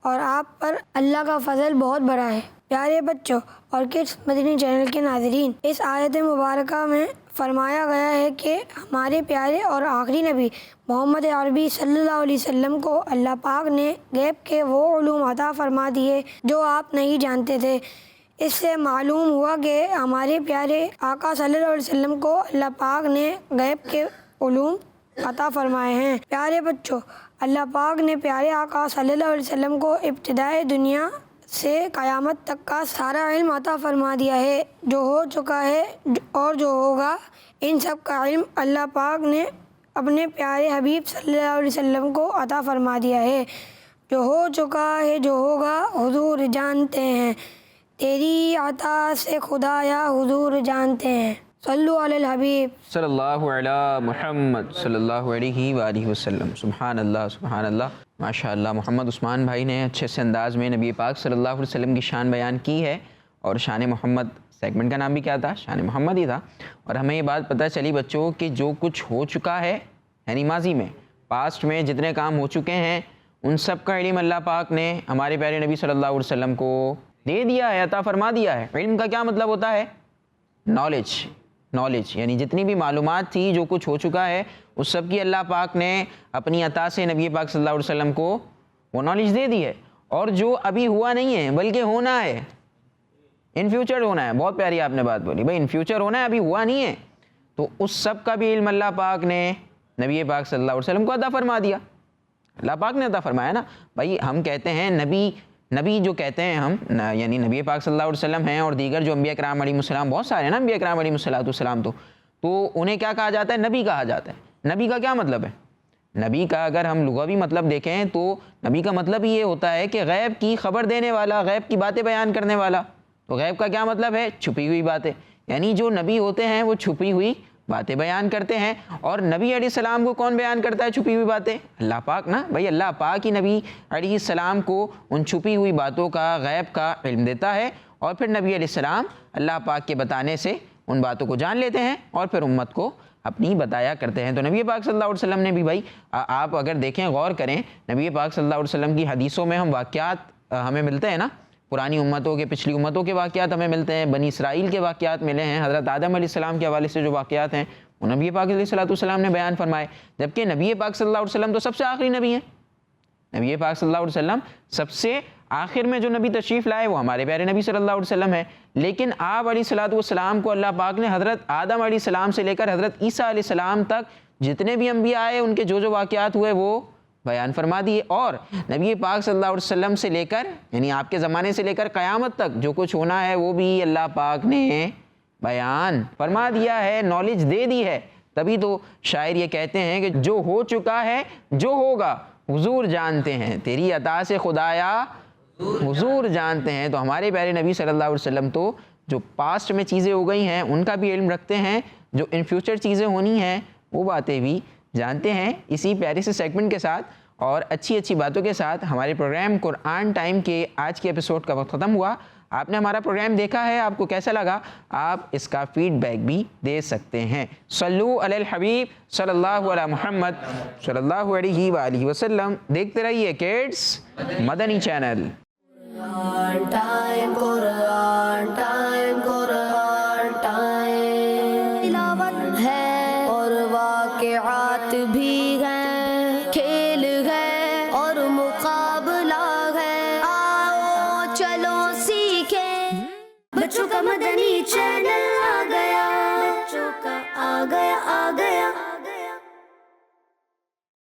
اور آپ پر اللہ کا فضل بہت بڑا ہے۔ پیارے بچوں اور کڈس مدنی چینل کے ناظرین، اس آیت مبارکہ میں فرمایا گیا ہے کہ ہمارے پیارے اور آخری نبی محمد عربی صلی اللہ علیہ وسلم کو اللہ پاک نے غیب کے وہ علوم عطا فرما دیے جو آپ نہیں جانتے تھے۔ اس سے معلوم ہوا کہ ہمارے پیارے آقا صلی اللہ علیہ وسلم کو اللہ پاک نے غیب کے علوم عطا فرمائے ہیں۔ پیارے بچوں، اللہ پاک نے پیارے آقا صلی اللہ علیہ وسلم کو ابتدائے دنیا سے قیامت تک کا سارا علم عطا فرما دیا ہے۔ جو ہو چکا ہے اور جو ہوگا، ان سب کا علم اللہ پاک نے اپنے پیارے حبیب صلی اللہ علیہ وسلم کو عطا فرما دیا ہے۔ جو ہو چکا ہے، جو ہوگا، حضور جانتے ہیں، تیری عطا سے خدایا حضور جانتے ہیں۔ صلو علی الحبیب صلی اللہ علی محمد صلی اللہ علیہ وآلہ وسلم۔ سبحان اللہ، سبحان اللہ، ماشاء اللہ۔ محمد عثمان بھائی نے اچھے سے انداز میں نبی پاک صلی اللہ علیہ وسلم کی شان بیان کی ہے، اور شان محمد سیگمنٹ کا نام بھی کیا تھا؟ شان محمد ہی تھا۔ اور ہمیں یہ بات پتہ چلی بچوں کہ جو کچھ ہو چکا ہے، یعنی ماضی میں، پاسٹ میں جتنے کام ہو چکے ہیں، ان سب کا علم اللہ پاک نے ہمارے پیارے نبی صلی اللہ علیہ وسلم کو دے دیا ہے، عطا فرما دیا ہے۔ علم کا کیا مطلب ہوتا ہے؟ نالج، یعنی جتنی بھی معلومات تھی، جو کچھ ہو چکا ہے، اس سب کی اللہ پاک نے اپنی عطا سے نبی پاک صلی اللہ علیہ وسلم کو وہ نالج دے دی ہے۔ اور جو ابھی ہوا نہیں ہے بلکہ ہونا ہے، ان فیوچر ہونا ہے۔ بہت پیاری آپ نے بات بولی بھائی، ان فیوچر ہونا ہے، ابھی ہوا نہیں ہے، تو اس سب کا بھی علم اللہ پاک نے نبی پاک صلی اللہ علیہ وسلم کو عطا فرما دیا۔ اللہ پاک نے عطا فرمایا نا بھائی۔ ہم کہتے ہیں نبی جو کہتے ہیں ہم، یعنی نبی پاک صلی اللہ علیہ وسلم ہیں، اور دیگر جو انبیاء کرام علیہ السلام، بہت سارے ہیں نا انبیاء کرام علیہ السلام، تو انہیں کیا کہا جاتا ہے؟ نبی کہا جاتا ہے۔ نبی کا کیا مطلب ہے؟ نبی کا اگر ہم لغوی مطلب دیکھیں تو نبی کا مطلب یہ ہوتا ہے کہ غیب کی خبر دینے والا، غیب کی باتیں بیان کرنے والا۔ تو غیب کا کیا مطلب ہے؟ چھپی ہوئی باتیں، یعنی جو نبی ہوتے ہیں وہ چھپی ہوئی باتیں بیان کرتے ہیں۔ اور نبی علیہ السلام کو کون بیان کرتا ہے چھپی ہوئی باتیں؟ اللہ پاک نا بھائی۔ اللہ پاک ہی نبی علیہ السلام کو ان چھپی ہوئی باتوں کا، غیب کا علم دیتا ہے، اور پھر نبی علیہ السلام اللہ پاک کے بتانے سے ان باتوں کو جان لیتے ہیں، اور پھر امت کو اپنی بتایا کرتے ہیں۔ تو نبی پاک صلی اللہ علیہ وسلم نے بھی بھائی، آپ اگر دیکھیں، غور کریں، نبی پاک صلی اللہ علیہ وسلم کی حدیثوں میں ہم واقعات ہمیں ملتے ہیں نا، پرانی امتوں کے، پچھلی امتوں کے واقعات ہمیں ملتے ہیں، بنی اسرائیل کے واقعات ملے ہیں، حضرت آدم علیہ السلام کے حوالے سے جو واقعات ہیں وہ نبی پاک علیہ السلام نے بیان فرمائے، جبکہ نبی پاک صلی اللہ علیہ وسلم تو سب سے آخری نبی ہیں۔ نبی پاک صلی اللہ علیہ وسلم سب سے آخر میں جو نبی تشریف لائے وہ ہمارے پیارے نبی صلی اللہ علیہ وسلم ہے۔ لیکن آپ علیہ السلام کو اللہ پاک نے حضرت آدم علیہ السلام سے لے کر حضرت عیسیٰ علیہ السلام تک جتنے بھی انبیاء آئے، ان کے جو واقعات ہوئے وہ بیان فرما دیے۔ اور نبی پاک صلی اللہ علیہ وسلم سے لے کر، یعنی آپ کے زمانے سے لے کر قیامت تک جو کچھ ہونا ہے وہ بھی اللہ پاک نے بیان فرما دیا ہے، نالج دے دی ہے۔ تبھی تو شاعر یہ کہتے ہیں کہ جو ہو چکا ہے، جو ہوگا، حضور جانتے ہیں، تیری عطا سے خدایا حضور جانتے ہیں۔ تو ہمارے پیارے نبی صلی اللہ علیہ وسلم تو جو پاسٹ میں چیزیں ہو گئی ہیں ان کا بھی علم رکھتے ہیں، جو ان فیوچر چیزیں ہونی ہیں وہ باتیں بھی جانتے ہیں۔ اسی پیارے سے سیگمنٹ کے ساتھ اور اچھی باتوں کے ساتھ ہمارے پروگرام قرآن ٹائم کے آج کے ایپیسوڈ کا وقت ختم ہوا۔ آپ نے ہمارا پروگرام دیکھا ہے، آپ کو کیسا لگا؟ آپ اس کا فیڈ بیک بھی دے سکتے ہیں۔ صلو علی الحبیب صلی اللہ علی محمد صلی اللہ علیہ وآلہ وسلم۔ دیکھتے رہیے کڈس مدنی چینل۔ تلاوت ہے اور واقعات بھی ہیں، کھیل ہے اور مقابلہ ہے، آؤ چلو سیکھیں۔ بچوں کا مدنی چینل آ گیا، بچوں کا آ گیا